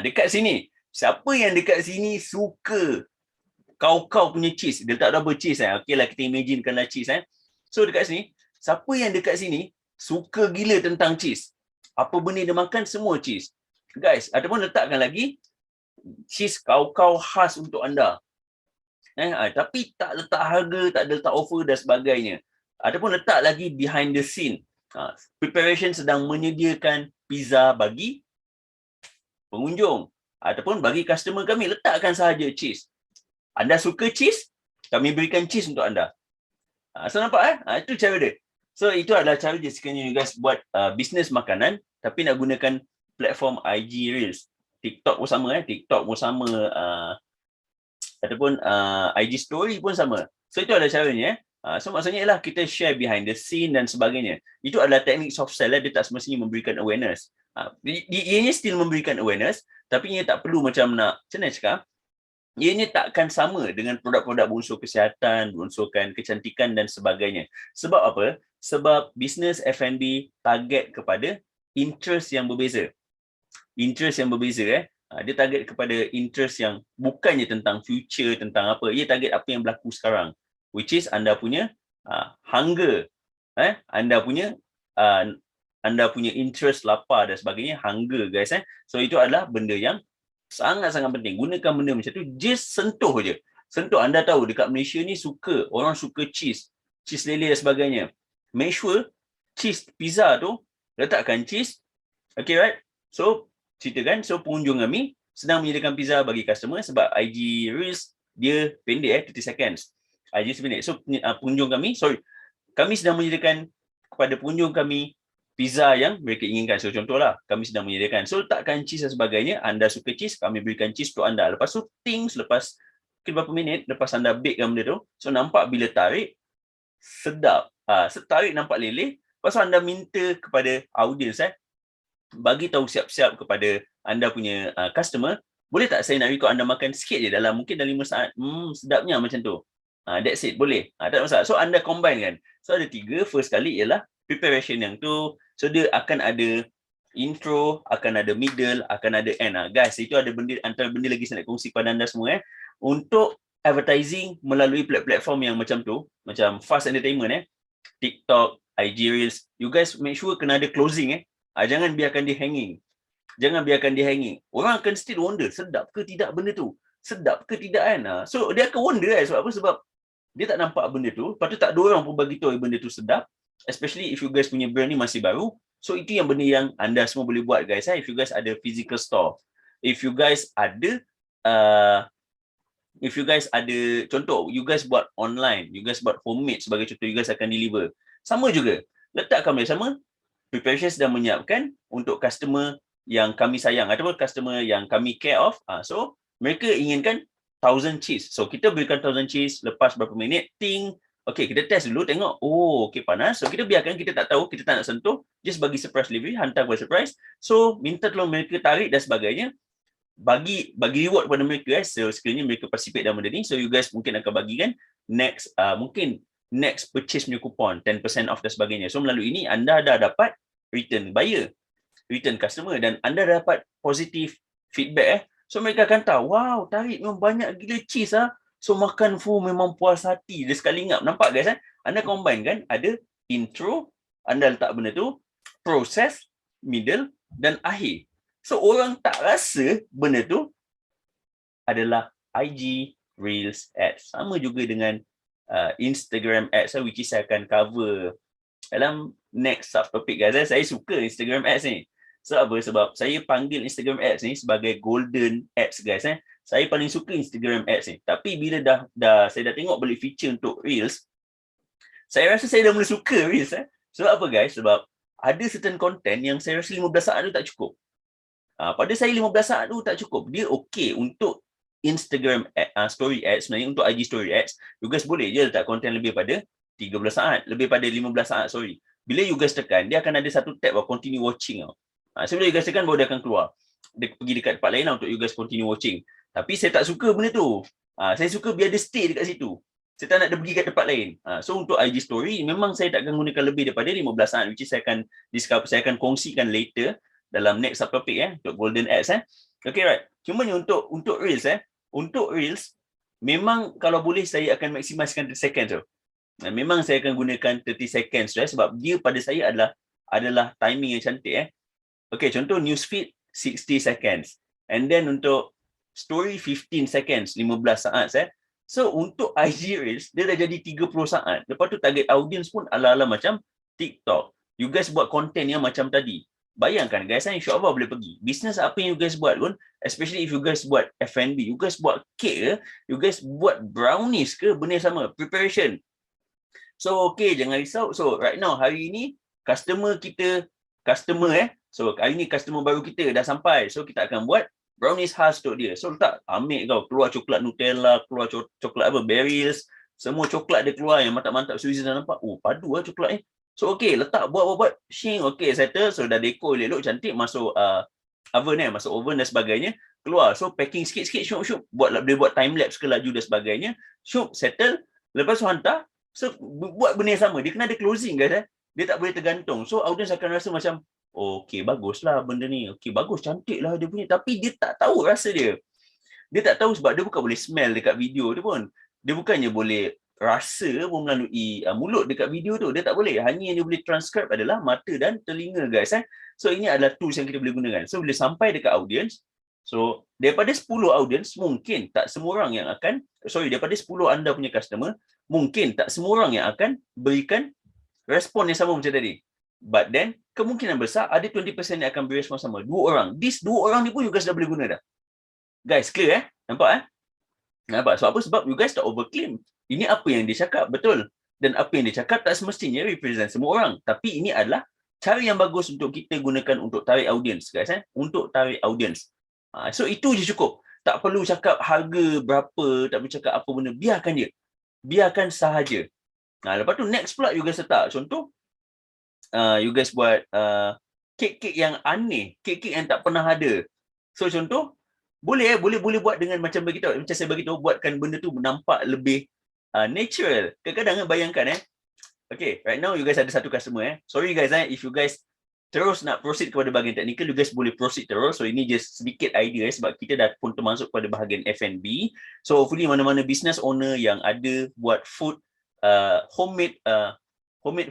Dekat sini. Siapa yang dekat sini suka kau punya cheese? Dia tak ada apa cheese Okay lah, kita imaginekanlah cheese So dekat sini, siapa yang dekat sini suka gila tentang cheese? Apa benda dia makan, semua cheese. Guys, ataupun letakkan lagi cheese kau khas untuk anda. Tapi tak letak harga, tak ada letak offer dan sebagainya. Ataupun letak lagi behind the scene. Preparation sedang menyediakan pizza bagi pengunjung. Ataupun bagi customer kami, letakkan sahaja cheese. Anda suka cheese, kami berikan cheese untuk anda. So nampak itu cara dia. So itu adalah cara dia sekiranya you guys buat bisnes makanan, tapi nak gunakan platform IG Reels. TikTok pun sama TikTok pun sama, ataupun IG Story pun sama. So itu adalah caranya So maksudnya ialah kita share behind the scene dan sebagainya. Itu adalah teknik soft sell dia tak semestinya memberikan awareness. Ianya still memberikan awareness, tapi ia tak perlu macam macam mana cakap? Ianya takkan sama dengan produk-produk berunsur kesihatan, berunsurkan kecantikan dan sebagainya. Sebab apa? Sebab bisnes F&B target kepada interest yang berbeza. Interest yang berbeza dia target kepada interest yang bukannya tentang future, tentang apa. Ia target apa yang berlaku sekarang. Which is anda punya hunger. Anda punya interest, lapar dan sebagainya, hunger guys. So itu adalah benda yang sangat-sangat penting. Gunakan benda macam tu, just sentuh je. Sentuh. Anda tahu dekat Malaysia ni orang suka cheese lele dan sebagainya. Make sure cheese pizza tu letakkan cheese. Okay right? So ceritakan, so pengunjung kami sedang menyediakan pizza bagi customer sebab IG Reels dia pendek 30 seconds. IG sependek. So pengunjung kami sedang menyediakan kepada pengunjung kami pizza yang mereka inginkan. So contohlah, kami sedang menyediakan. So letakkan cheese dan sebagainya. Anda suka cheese, kami berikan cheese untuk anda. Lepas tu selepas beberapa minit lepas anda bakekan benda tu, so nampak bila tarik sedap. Tarik nampak leleh. Lepas tu anda minta kepada audience bagi tahu siap-siap kepada anda punya customer, boleh tak saya nak record anda makan sikit je dalam mungkin dalam 5 saat. Sedapnya macam tu. That's it, boleh. Tak ada masalah. So anda combine kan. So ada 3, first kali ialah preparation yang tu. So dia akan ada intro, akan ada middle, akan ada end. Guys, itu ada benda, antara benda lagi saya nak kongsi kepada anda semua untuk advertising melalui platform yang macam tu, macam fast entertainment TikTok, IG Reels, you guys make sure kena ada closing jangan biarkan dia hanging. Jangan biarkan dia hanging. Orang akan still wonder, sedap ke tidak benda tu? Sedap ke tidak kan? So dia akan wonder sebab apa? Sebab dia tak nampak benda tu. Lepas tu tak ada orang pun bagi tahu benda tu sedap. Especially if you guys punya brand ni masih baru. So itu yang benda yang anda semua boleh buat guys. If you guys ada physical store. If you guys ada contoh, you guys buat online, you guys buat homemade sebagai contoh, you guys akan deliver. Sama juga. Letakkan bersama, preparation sedang menyiapkan untuk customer yang kami sayang ataupun customer yang kami care of. So, mereka inginkan 1000 cheese. So, kita berikan 1000 cheese lepas berapa minit, okay, kita test dulu, tengok, okay, panas. So, kita biarkan, kita tak tahu, kita tak nak sentuh, just bagi surprise delivery, hantar buat surprise. So, minta tolong mereka tarik dan sebagainya. Bagi reward kepada mereka sekiranya mereka participate dalam benda ni. So you guys mungkin akan bagikan next purchase punya coupon 10% off dan sebagainya. So melalui ini anda dah dapat return buyer, return customer, dan anda dapat positive feedback So mereka akan tahu, wow, tarik memang banyak gila cheese So makan full memang puas hati. Dia sekali ingat. Nampak guys Anda combine kan, ada intro, anda letak benda tu, process, middle dan akhir. So orang tak rasa benda tu adalah IG Reels ads. Sama juga dengan Instagram ads which is saya akan cover dalam next subtopic guys. Saya suka Instagram ads ni. Sebab apa? Sebab saya panggil Instagram ads ni sebagai golden ads guys. Saya paling suka Instagram ads ni. Tapi bila saya dah tengok balik feature untuk Reels, saya rasa saya dah mula suka Reels. Sebab apa guys? Sebab ada certain content yang saya rasa 15 saat tu tak cukup. Pada saya 15 saat tu tak cukup. Dia okey untuk Instagram story ads, sebenarnya untuk IG story ads, you guys boleh je letak konten lebih pada 13 saat, lebih pada 15 saat, sorry. Bila you guys tekan, dia akan ada satu tab continue watching. So bila you guys tekan, baru dia akan keluar. Dia pergi dekat tempat lain untuk you guys continue watching. Tapi saya tak suka benda tu. Saya suka biar dia stay dekat situ. Saya tak nak dia pergi kat tempat lain. So untuk IG story, memang saya tak akan gunakan lebih daripada 15 saat, which is saya akan kongsikan later dalam next subtopic untuk golden ads Okay, right. Cuma untuk Reels untuk Reels memang kalau boleh saya akan maksimalkan 30 seconds tu. Memang saya akan gunakan 30 seconds sebab dia pada saya adalah timing yang cantik Okay, contoh newsfeed 60 seconds. And then untuk story 15 seconds, 15 saat So untuk IG Reels dia dah jadi 30 saat. Lepas tu target audience pun ala-ala macam TikTok. You guys buat konten yang macam tadi. Bayangkan guys, insyaAllah boleh pergi. Bisnes apa yang you guys buat pun, especially if you guys buat F&B, you guys buat cake ke, you guys buat brownies ke, benda sama, preparation. So okay, jangan risau. So right now, hari ini, so hari ini customer baru kita dah sampai. So kita akan buat brownies khas untuk dia. So letak, ambil keluar coklat Nutella, keluar coklat berries, semua coklat dia keluar yang mantap-mantap. So Izzy dah nampak, padu coklat ni. So okay, letak buat shing, okay, settle. So dah dekor elok cantik, masuk oven masuk oven dan sebagainya. Keluar, so packing sikit-sikit, syuk-syuk, dia buat time lapse ke laju dan sebagainya. Syuk, settle, lepas tu hantar. So buat benda yang sama, dia kena ada closing guys Dia tak boleh tergantung. So audience akan rasa macam, okay, baguslah benda ni. Okay, bagus, cantik lah dia punya. Tapi dia tak tahu rasa dia. Dia tak tahu sebab dia bukan boleh smell dekat video dia pun. Dia bukannya boleh rasa pun melalui mulut dekat video tu. Dia tak boleh. Hanya yang dia boleh transcribe adalah mata dan telinga guys So ini adalah tools yang kita boleh gunakan. So bila sampai dekat audience, so daripada 10 audience, mungkin tak semua orang yang akan, daripada 10 anda punya customer, mungkin tak semua orang yang akan berikan respon yang sama macam tadi. But then, kemungkinan besar ada 20% yang akan beri respon sama. 2 orang. These 2 orang ni pun you guys dah boleh guna dah. Guys, clear Nampak Nampak? Sebab apa? Sebab you guys tak overclaim. Ini apa yang dia cakap, betul. Dan apa yang dia cakap tak semestinya represent semua orang. Tapi ini adalah cara yang bagus untuk kita gunakan untuk tarik audience, guys. Untuk tarik audience. So itu je cukup. Tak perlu cakap harga berapa, tak perlu cakap apa benda. Biarkan dia. Biarkan sahaja. Lepas tu next pula you guys letak. Contoh, you guys buat kek-kek yang aneh, kek-kek yang tak pernah ada. So contoh, boleh buat dengan macam begitu. Macam saya beritahu, buatkan benda tu nampak lebih natural. Kadang-kadang bayangkan okay, right now you guys ada satu customer Sorry guys if you guys terus nak proceed kepada bahagian technical, you guys boleh proceed terus. So ini just sedikit idea sebab kita dah pun termasuk pada bahagian F&B. So hopefully mana-mana business owner yang ada buat food, homemade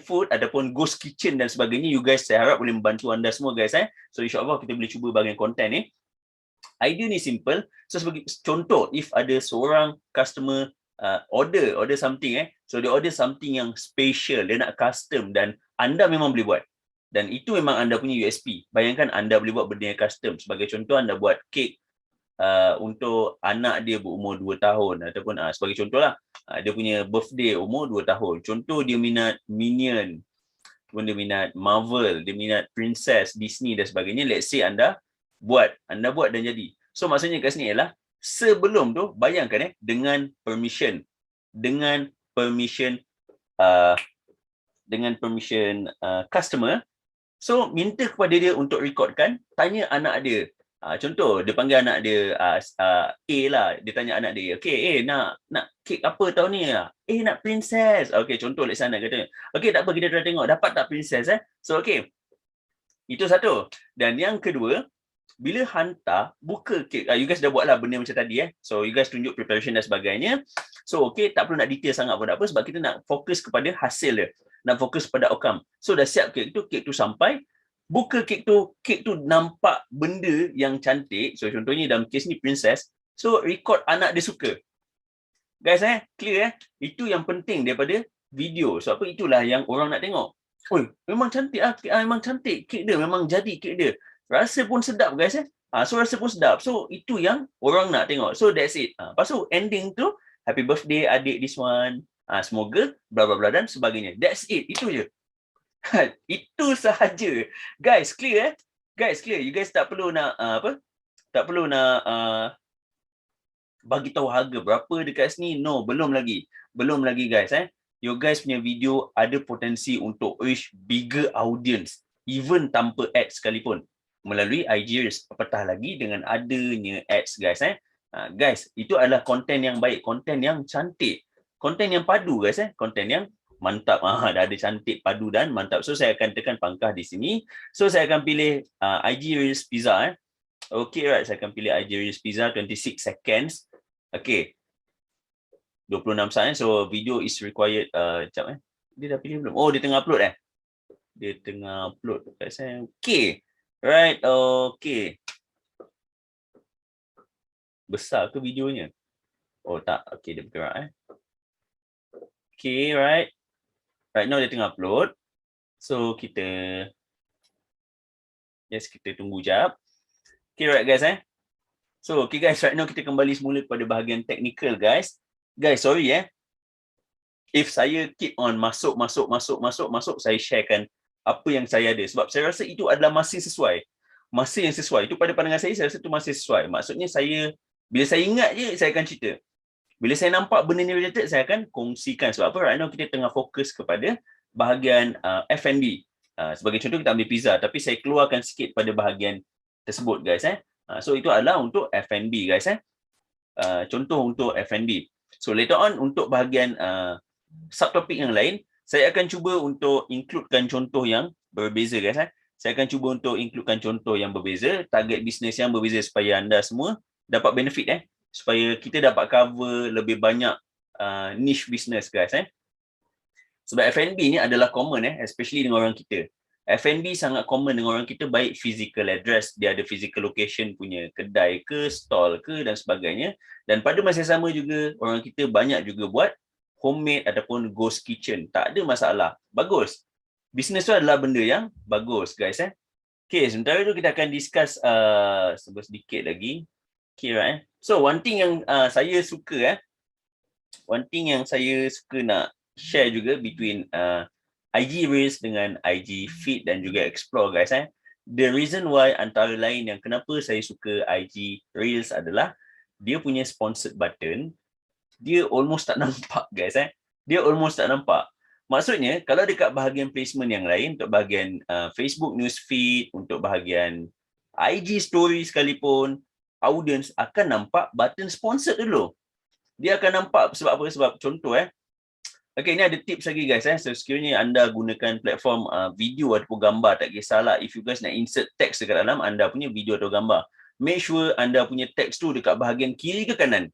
food ataupun ghost kitchen dan sebagainya, you guys saya harap boleh membantu anda semua guys So insyaAllah kita boleh cuba bahagian konten Idea ni simple. So sebagai contoh, if ada seorang customer order something so dia order something yang special, dia nak custom dan anda memang boleh buat. Dan itu memang anda punya USP. Bayangkan anda boleh buat benda yang custom. Sebagai contoh, anda buat kek untuk anak dia berumur 2 tahun ataupun sebagai contohlah dia punya birthday umur 2 tahun. Contoh dia minat Minion, dia minat Marvel, dia minat Princess, Disney dan sebagainya. Let's say anda buat dan jadi. So maksudnya kat sini ialah sebelum tu bayangkan dengan permission customer. So minta kepada dia untuk recordkan, tanya anak dia. Contoh dia panggil anak dia A lah, dia tanya anak dia, okay nak kek apa tahun ni? Nak princess. Okay, contoh let's say anak kata, okay tak apa, kita try tengok dapat tak princess So okay, itu satu. Dan yang kedua, bila hantar, buka kek, you guys dah buat lah benda macam tadi So you guys tunjuk preparation dan sebagainya. So okay, tak perlu nak detail sangat pun tak apa, sebab kita nak fokus kepada hasil dia, nak fokus pada outcome. So dah siap kek tu sampai, buka kek tu nampak benda yang cantik. So contohnya dalam kes ni princess, so record anak dia suka. Guys clear itu yang penting daripada video. So apa, itulah yang orang nak tengok. Memang cantik memang cantik kek dia, memang jadi kek dia. Rasa pun sedap guys So rasa pun sedap. So itu yang orang nak tengok. So that's it. Lepas tu ending tu, happy birthday adik this one. Semoga bla bla bla dan sebagainya. That's it. Itu je. Itu sahaja. Guys, clear Guys, clear. You guys tak perlu nak tak perlu nak bagi tahu harga berapa dekat sini. No, belum lagi guys You guys punya video ada potensi untuk reach bigger audience even tanpa ads sekalipun, melalui IG Reels, apatah lagi dengan adanya ads guys guys, itu adalah konten yang baik, konten yang cantik, konten yang padu guys konten yang mantap. Dah ada cantik, padu dan mantap. So saya akan tekan pangkah di sini. So saya akan pilih IG Reels Pizza Okay, right, saya akan pilih IG Reels Pizza 26 seconds. Okay, 26 saat So video is required. Sekejap dia dah pilih belum? Oh, dia tengah upload dia tengah upload kat saya. Okay, right, okay. Besar ke videonya? Oh tak, okay, dia bergerak Okay, right. Right now dia tengah upload. So kita tunggu jap. Okay, right guys So okay guys, right now kita kembali semula kepada bahagian technical guys. Guys, sorry if saya keep on masuk, saya sharekan apa yang saya ada. Sebab saya rasa itu adalah masih sesuai. Masa yang sesuai. Itu pada pandangan saya rasa itu masih sesuai. Maksudnya bila saya ingat je, saya akan cerita. Bila saya nampak benda ni related, saya akan kongsikan. Sebab apa? Right now kita tengah fokus kepada bahagian F&B. Sebagai contoh kita ambil pizza, tapi saya keluarkan sikit pada bahagian tersebut guys So itu adalah untuk F&B guys contoh untuk F&B. So later on untuk bahagian subtopik yang lain, saya akan cuba untuk includekan contoh yang berbeza guys Saya akan cuba untuk includekan contoh yang berbeza, target bisnes yang berbeza supaya anda semua dapat benefit supaya kita dapat cover lebih banyak niche business guys Sebab F&B ni adalah common especially dengan orang kita. F&B sangat common dengan orang kita, baik physical address, dia ada physical location punya kedai ke, stall ke dan sebagainya. Dan pada masa sama juga orang kita banyak juga buat homemade ataupun ghost kitchen. Tak ada masalah. Bagus. Bisnes tu adalah benda yang bagus guys Okay, sementara tu kita akan discuss sedikit lagi. Okay, right So one thing yang saya suka nak share juga between IG Reels dengan IG Feed dan juga Explore guys The reason why antara lain yang kenapa saya suka IG Reels adalah dia punya sponsored button, dia almost tak nampak guys Dia almost tak nampak. Maksudnya, kalau dekat bahagian placement yang lain, untuk bahagian Facebook newsfeed, untuk bahagian IG story sekalipun, audience akan nampak button sponsored dulu. Dia akan nampak sebab apa? Sebab contoh okay, ni ada tips lagi guys. So sekiranya anda gunakan platform video ataupun gambar, tak kisahlah. If you guys nak insert text dekat dalam anda punya video atau gambar, make sure anda punya text tu dekat bahagian kiri ke kanan.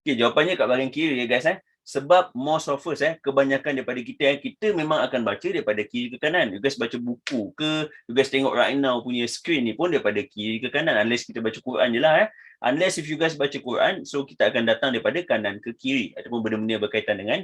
Okay, jawapannya kat bahagian kiri ya guys. Sebab most of us kebanyakan daripada kita memang akan baca daripada kiri ke kanan. You guys baca buku ke, you guys tengok right now punya screen ni pun daripada kiri ke kanan, unless kita baca Quran je lah. Unless if you guys baca Quran, so kita akan datang daripada kanan ke kiri ataupun benda-benda berkaitan dengan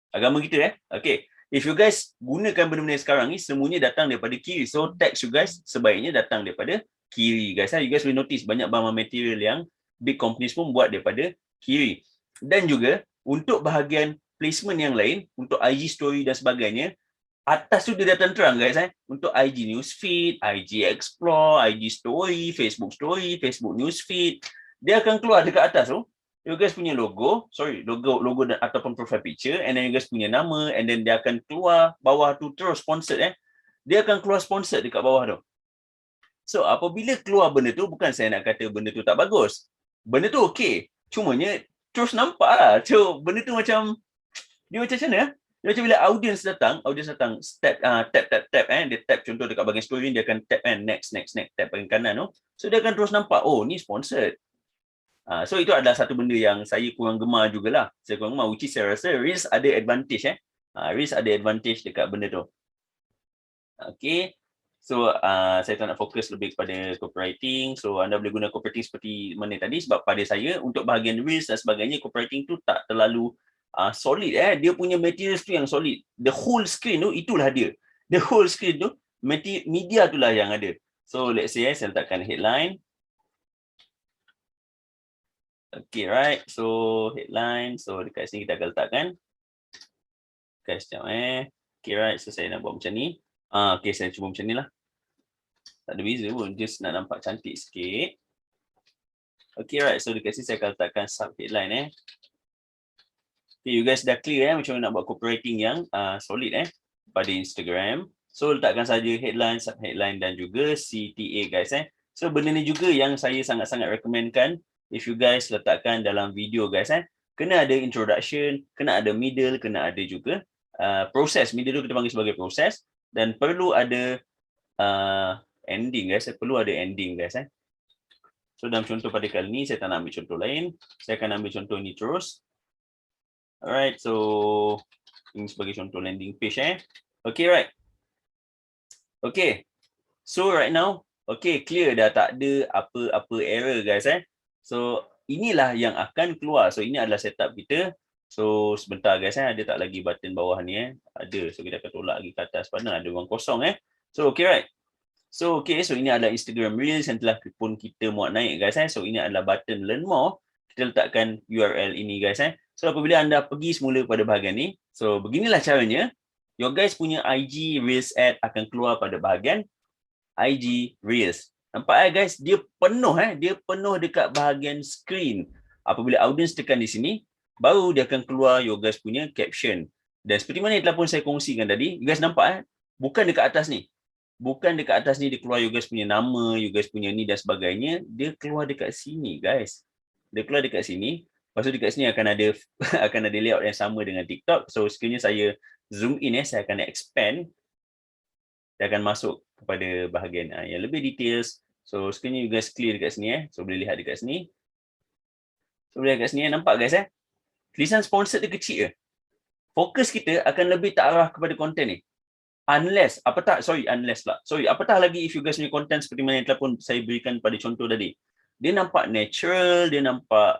agama kita. Okay, if you guys gunakan benda-benda sekarang ni, semuanya datang daripada kiri. So text you guys sebaiknya datang daripada kiri guys. You guys will notice banyak barang material yang big companies pun buat daripada kiri. Dan juga untuk bahagian placement yang lain, untuk IG story dan sebagainya, atas tu dia datang terang guys. Untuk IG newsfeed, IG explore, IG story, Facebook newsfeed, dia akan keluar dekat atas tu. You guys punya logo ataupun profile picture, and then you guys punya nama, and then dia akan keluar bawah tu terus sponsored. Dia akan keluar sponsored dekat bawah tu. So apabila keluar benda tu, bukan saya nak kata benda tu tak bagus. Benda tu okey. Cumanya terus nampak lah. So benda tu macam, dia macam mana? Dia macam bila audience datang tap, dia tap contoh dekat bahagian story, dia akan tap next, tap bahagian kanan tu. So dia akan terus nampak, oh ni sponsored. So itu adalah satu benda yang saya kurang gemar jugalah. Saya kurang gemar, which is saya rasa Reels ada advantage. Reels ada advantage dekat benda tu. Okay. So saya tak nak fokus lebih kepada copywriting. So anda boleh guna copywriting seperti mana tadi. Sebab pada saya untuk bahagian Reels dan sebagainya, copywriting tu tak terlalu solid. Dia punya materials tu yang solid. The whole screen tu itulah dia. The whole screen tu media itulah yang ada. So let's say saya letakkan headline. Okay, right. So headline. So dekat sini kita akan letakkan. Okay, sekejap Okay, right. So saya nak buat macam ni. Okay, saya cuba macam ni lah. Tak ada beza pun. Just nak nampak cantik sikit. Okay, right. So dekat sini saya akan letakkan sub headline. Okay, you guys dah clear macam mana nak buat copywriting yang solid pada Instagram. So letakkan saja headline, sub headline dan juga CTA guys. So benda ni juga yang saya sangat-sangat recommendkan. If you guys letakkan dalam video guys, kena ada introduction, kena ada middle, kena ada juga proses. Middle tu kita panggil sebagai proses, dan perlu ada ending guys. Perlu ada ending guys. So dalam contoh pada kali ni saya tak nak ambil contoh lain. Saya akan ambil contoh ni terus. Alright, so ini sebagai contoh landing page. Okay, right. Okay, so right now, okay, clear dah, tak ada apa-apa error guys. So inilah yang akan keluar. So ini adalah setup kita. So sebentar guys, ada tak lagi button bawah ni Ada. So kita akan tolak lagi ke atas. Padahal ada ruang kosong So okay, right. So okay, so ini adalah Instagram Reels yang telah pun kita muat naik guys. So ini adalah button learn more. Kita letakkan URL ini guys. So apabila anda pergi semula pada bahagian ni, so beginilah caranya. Your guys punya IG Reels ad akan keluar pada bahagian IG Reels. Nampak guys, dia penuh dia penuh dekat bahagian screen. Apabila audience tekan di sini, baru dia akan keluar your guys punya caption. Dan seperti mana yang telah pun saya kongsikan tadi, you guys nampak bukan dekat atas ni. Bukan dekat atas ni dia keluar you guys punya nama, you guys punya ni dan sebagainya, dia keluar dekat sini guys. Dia keluar dekat sini. Lepas tu dekat sini akan ada akan ada layout yang sama dengan TikTok. So sekiranya saya zoom in saya akan expand. Dia akan masuk kepada bahagian yang lebih details. So sekiranya you guys clear dekat sini so boleh lihat dekat sini. So boleh dekat sini nampak guys tulisan sponsored dia kecil je. Fokus kita akan lebih tak arah kepada konten ni. Unless apatah lagi if you guys punya content seperti mana yang telah pun saya berikan pada contoh tadi. Dia nampak natural, dia nampak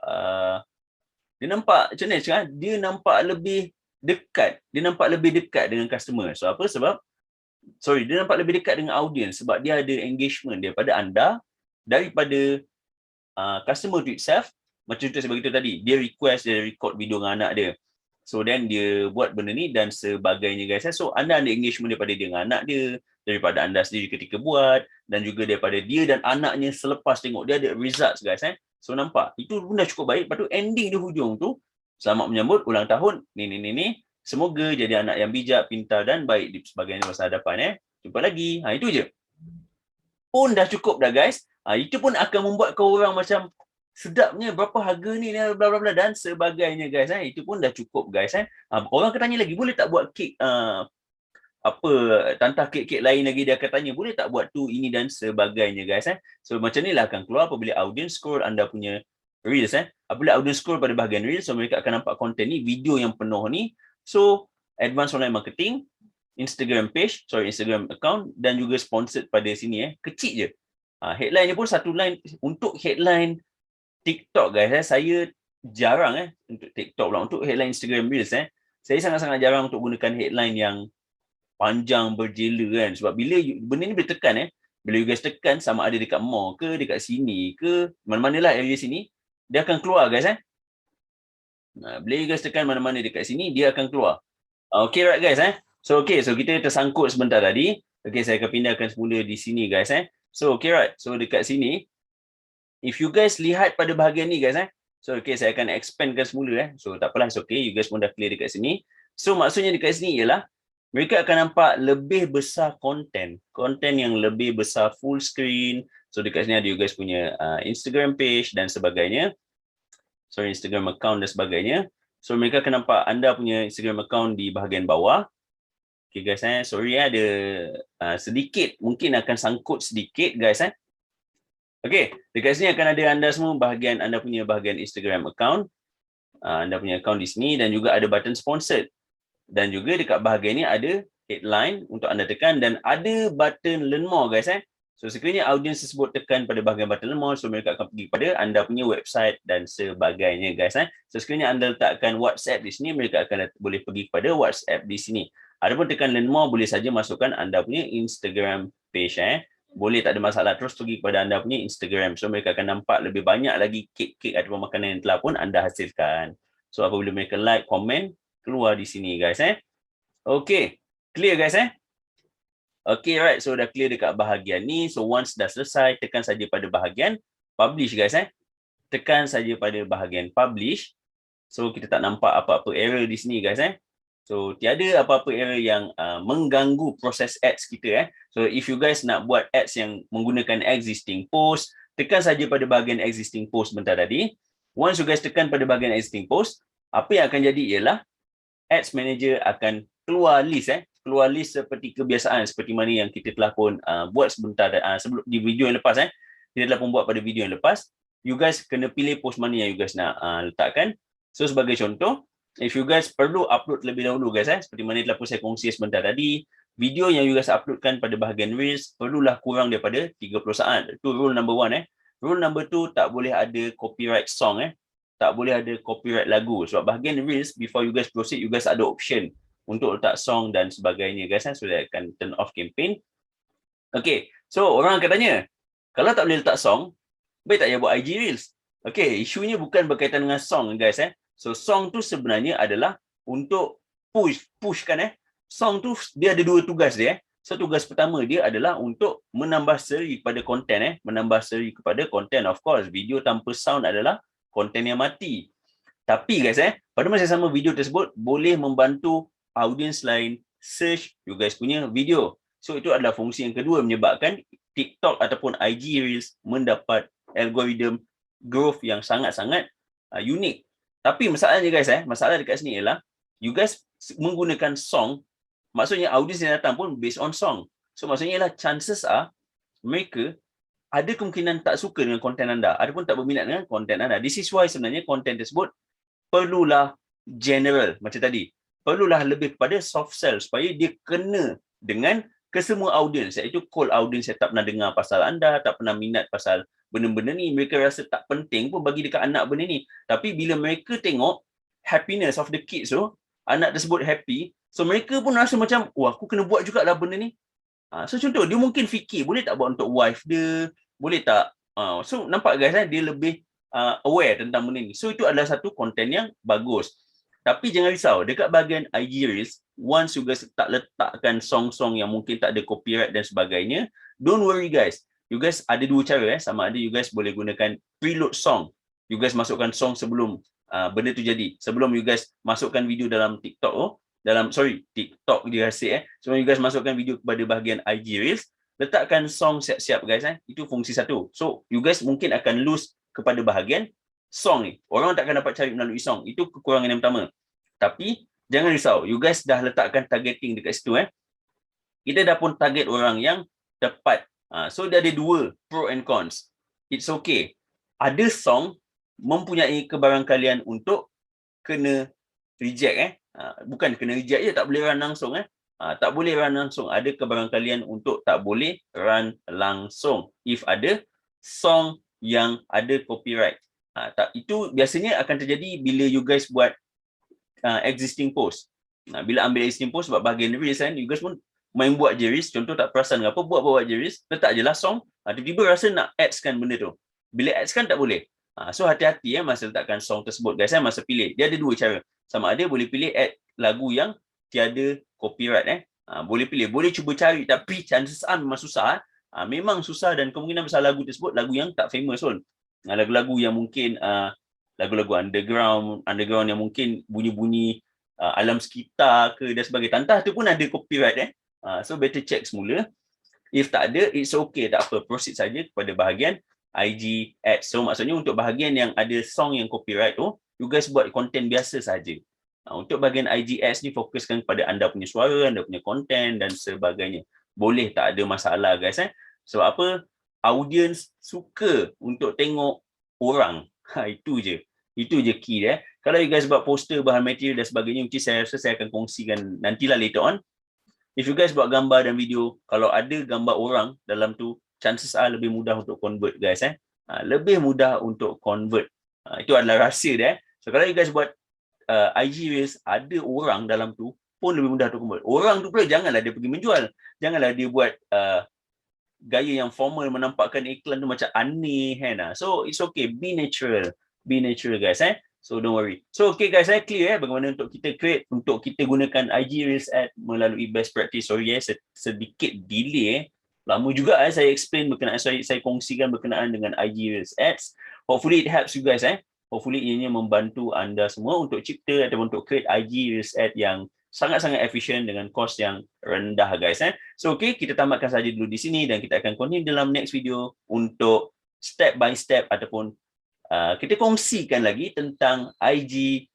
macam mana cakap? Dia nampak lebih dekat. Dia nampak lebih dekat dengan customer. So apa sebab dia nampak lebih dekat dengan audience sebab dia ada engagement daripada anda, daripada customer to itself. Macam contoh saya beritahu tadi, dia request, dia record video dengan anak dia. So then dia buat benda ni dan sebagainya guys. So anda ada engagement daripada dia dengan anak dia, daripada anda sendiri ketika buat, dan juga daripada dia dan anaknya selepas tengok. Dia ada results guys. So nampak, itu pun dah cukup baik. Lepas tu ending di hujung tu, selamat menyambut ulang tahun ni. Semoga jadi anak yang bijak, pintar dan baik di sebagainya masa hadapan. Jumpa lagi. Itu je. Pun dah cukup dah guys. Itu pun akan membuat kau orang macam sedapnya, berapa harga ni, bla bla bla dan sebagainya guys. Itu pun dah cukup guys. Orang akan tanya lagi, boleh tak buat kek apa, tantah kek-kek lain lagi, dia akan tanya, boleh tak buat tu, ini dan sebagainya guys. So macam ni lah akan keluar apabila audience scroll anda punya Reels. Apabila audience scroll pada bahagian Reels, so mereka akan nampak konten ni, video yang penuh ni. So advanced online marketing, Instagram page, Instagram account dan juga sponsored pada sini kecil je. Headline ni pun satu line. Untuk headline TikTok guys, saya jarang untuk TikTok pula. Untuk headline Instagram Reels saya sangat-sangat jarang untuk gunakan headline yang panjang berjela kan. Sebab bila benda ni boleh tekan bila you guys tekan, sama ada dekat mall ke, dekat sini ke, mana-manalah area sini, dia akan keluar guys. Bila you guys tekan mana-mana dekat sini, dia akan keluar. Okay right guys. So kita tersangkut sebentar tadi. Okay, saya akan pindahkan semula di sini guys. So okay right. So dekat sini, if you guys lihat pada bahagian ni guys. So okay, saya akan expandkan semula. So tak apalah, it's okay. You guys pun dah clear dekat sini. So maksudnya dekat sini ialah mereka akan nampak lebih besar konten yang lebih besar, full screen. So dekat sini ada you guys punya Instagram page dan sebagainya. Instagram account dan sebagainya. So mereka akan nampak anda punya Instagram account di bahagian bawah. Okay guys, sorry ada sedikit, mungkin akan sangkut sedikit guys. Okay, dekat sini akan ada anda semua bahagian, anda punya bahagian Instagram account. Anda punya account di sini dan juga ada button sponsored. Dan juga dekat bahagian ni ada headline untuk anda tekan dan ada button learn more guys. So sekiranya audience tersebut tekan pada bahagian button learn more, so mereka akan pergi pada anda punya website dan sebagainya guys. So sekiranya anda letakkan WhatsApp di sini, mereka akan boleh pergi kepada WhatsApp di sini. Adapun tekan learn more, boleh saja masukkan anda punya Instagram page. Boleh, tak ada masalah, terus pergi kepada anda punya Instagram. So mereka akan nampak lebih banyak lagi kek-kek ataupun makanan yang telah pun anda hasilkan. So apabila mereka like, komen, keluar di sini guys. Okay, clear guys. Okay right, so dah clear dekat bahagian ni. So once dah selesai, tekan saja pada bahagian publish guys. Tekan saja pada bahagian publish. So kita tak nampak apa-apa error di sini guys. So tiada apa-apa error yang mengganggu proses ads kita. So if you guys nak buat ads yang menggunakan existing post, tekan saja pada bahagian existing post bentar tadi. Once you guys tekan pada bahagian existing post, apa yang akan jadi ialah Ads Manager akan keluar list keluar list seperti kebiasaan, seperti mana yang kita telah pun buat sebentar sebelum di video yang lepas. Kita telah pun buat pada video yang lepas. You guys kena pilih post mana yang you guys nak letakkan. So sebagai contoh, if you guys perlu upload terlebih dahulu guys, seperti mana telah pun saya kongsi sebentar tadi, video yang you guys uploadkan pada bahagian Reels perlulah kurang daripada 30 saat. Itu rule number 1. Rule number 2, tak boleh ada copyright song tak boleh ada copyright lagu. Sebab bahagian Reels, before you guys proceed, you guys ada option untuk letak song dan sebagainya guys. So that akan turn off campaign. Okay, so orang akan tanya, kalau tak boleh letak song, baik tak payah buat IG Reels? Okay, isunya bukan berkaitan dengan song guys. So song tu sebenarnya adalah untuk push kan. Song tu dia ada dua tugas dia. So tugas pertama dia adalah untuk menambah seri kepada konten menambah seri kepada konten. Of course, video tanpa sound adalah konten yang mati. Tapi guys pada masa sama video tersebut boleh membantu audience lain search you guys punya video. So itu adalah fungsi yang kedua, menyebabkan TikTok ataupun IG Reels mendapat algoritma growth yang sangat-sangat unik. Tapi masalahnya guys masalah dekat sini ialah you guys menggunakan song, maksudnya audience yang datang pun based on song. So maksudnya ialah chances are mereka ada kemungkinan tak suka dengan konten anda ataupun tak berminat dengan konten anda. This is why sebenarnya konten tersebut perlulah general macam tadi. Perlulah lebih kepada soft sell supaya dia kena dengan kesemua audience, iaitu cold audience yang tak pernah dengar pasal anda, tak pernah minat pasal benda-benda ni, mereka rasa tak penting pun bagi dekat anak benda ni. Tapi bila mereka tengok happiness of the kids tu, anak tersebut happy, so mereka pun rasa macam, wah aku kena buat jugalah benda ni. So contoh, dia mungkin fikir, boleh tak buat untuk wife dia, boleh tak? So nampak guys, dia lebih aware tentang benda ni. So itu adalah satu konten yang bagus. Tapi jangan risau, dekat bahagian IG Reels, once you guys tak letakkan song-song yang mungkin tak ada copyright dan sebagainya, don't worry guys. You guys ada dua cara sama ada you guys boleh gunakan preload song. You guys masukkan song sebelum benda tu jadi. Sebelum you guys masukkan video dalam TikTok TikTok dia rasa so you guys masukkan video kepada bahagian IG Reels, letakkan song siap-siap guys itu fungsi satu. So you guys mungkin akan lose kepada bahagian song ni. Orang takkan dapat cari melalui song. Itu kekurangan yang pertama. Tapi jangan risau, you guys dah letakkan targeting dekat situ Kita dah pun target orang yang tepat. So dia ada dua pro and cons. It's okay. Ada song mempunyai kebarangkalian untuk kena reject bukan kena reject je, tak boleh run langsung tak boleh run langsung. Ada kebarangkalian untuk tak boleh run langsung if ada song yang ada copyright. Itu biasanya akan terjadi bila you guys buat existing post. Bila ambil existing post sebab bahagian reels you guys pun main buat je reels, contoh tak perasan apa, buat je reels, letak je lah song, tiba-tiba rasa nak ads-kan benda tu. Bila ads-kan tak boleh. So hati-hati masa letakkan song tersebut guys masa pilih. Dia ada dua cara. Sama ada boleh pilih add lagu yang tiada copyright boleh pilih, boleh cuba cari, tapi chances memang susah memang susah, dan kemungkinan besar lagu tersebut lagu yang tak famous pun. Lagu-lagu yang mungkin lagu-lagu underground yang mungkin bunyi-bunyi alam sekitar ke dan sebagainya, entah tu pun ada copyright so better check semula. If tak ada, it's okay, tak apa, proceed saja kepada bahagian IG ads. So maksudnya untuk bahagian yang ada song yang copyright tu, you guys buat konten biasa saja. Untuk bahagian IG ads ni fokuskan kepada anda punya suara, anda punya konten dan sebagainya. Boleh, tak ada masalah guys Sebab apa? Audience suka untuk tengok orang. Itu je key dia. Kalau you guys buat poster, bahan material dan sebagainya, mungkin saya rasa saya akan kongsikan nantilah later on. If you guys buat gambar dan video, kalau ada gambar orang dalam tu, chances lebih mudah untuk convert guys lebih mudah untuk convert. Itu adalah rahsia dia. So kalau you guys buat IG Reels ada orang dalam tu pun lebih mudah untuk convert. Orang tu pula janganlah dia pergi menjual. Janganlah dia buat gaya yang formal, menampakkan iklan tu macam aneh So it's okay, be natural. Be natural guys So don't worry. So okay guys clear bagaimana untuk kita create, untuk kita gunakan IG Reels ad melalui best practice. Sorry sedikit delay lama juga saya explain berkenaan, saya kongsikan berkenaan dengan IG Reels ads. Hopefully it helps you guys Hopefully ianya membantu anda semua untuk cipta ataupun untuk create IG Reels ad yang sangat-sangat efisien dengan kos yang rendah guys So okay, kita tamatkan saja dulu di sini dan kita akan continue dalam next video untuk step by step ataupun kita kongsikan lagi tentang IG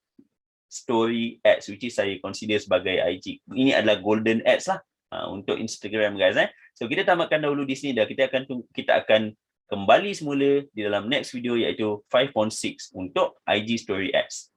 story ads, which is saya consider sebagai IG. Ini adalah golden ads lah untuk Instagram guys So kita tamatkan dahulu di sini dan kita akan kembali semula di dalam next video, iaitu 5.6 untuk IG story ads.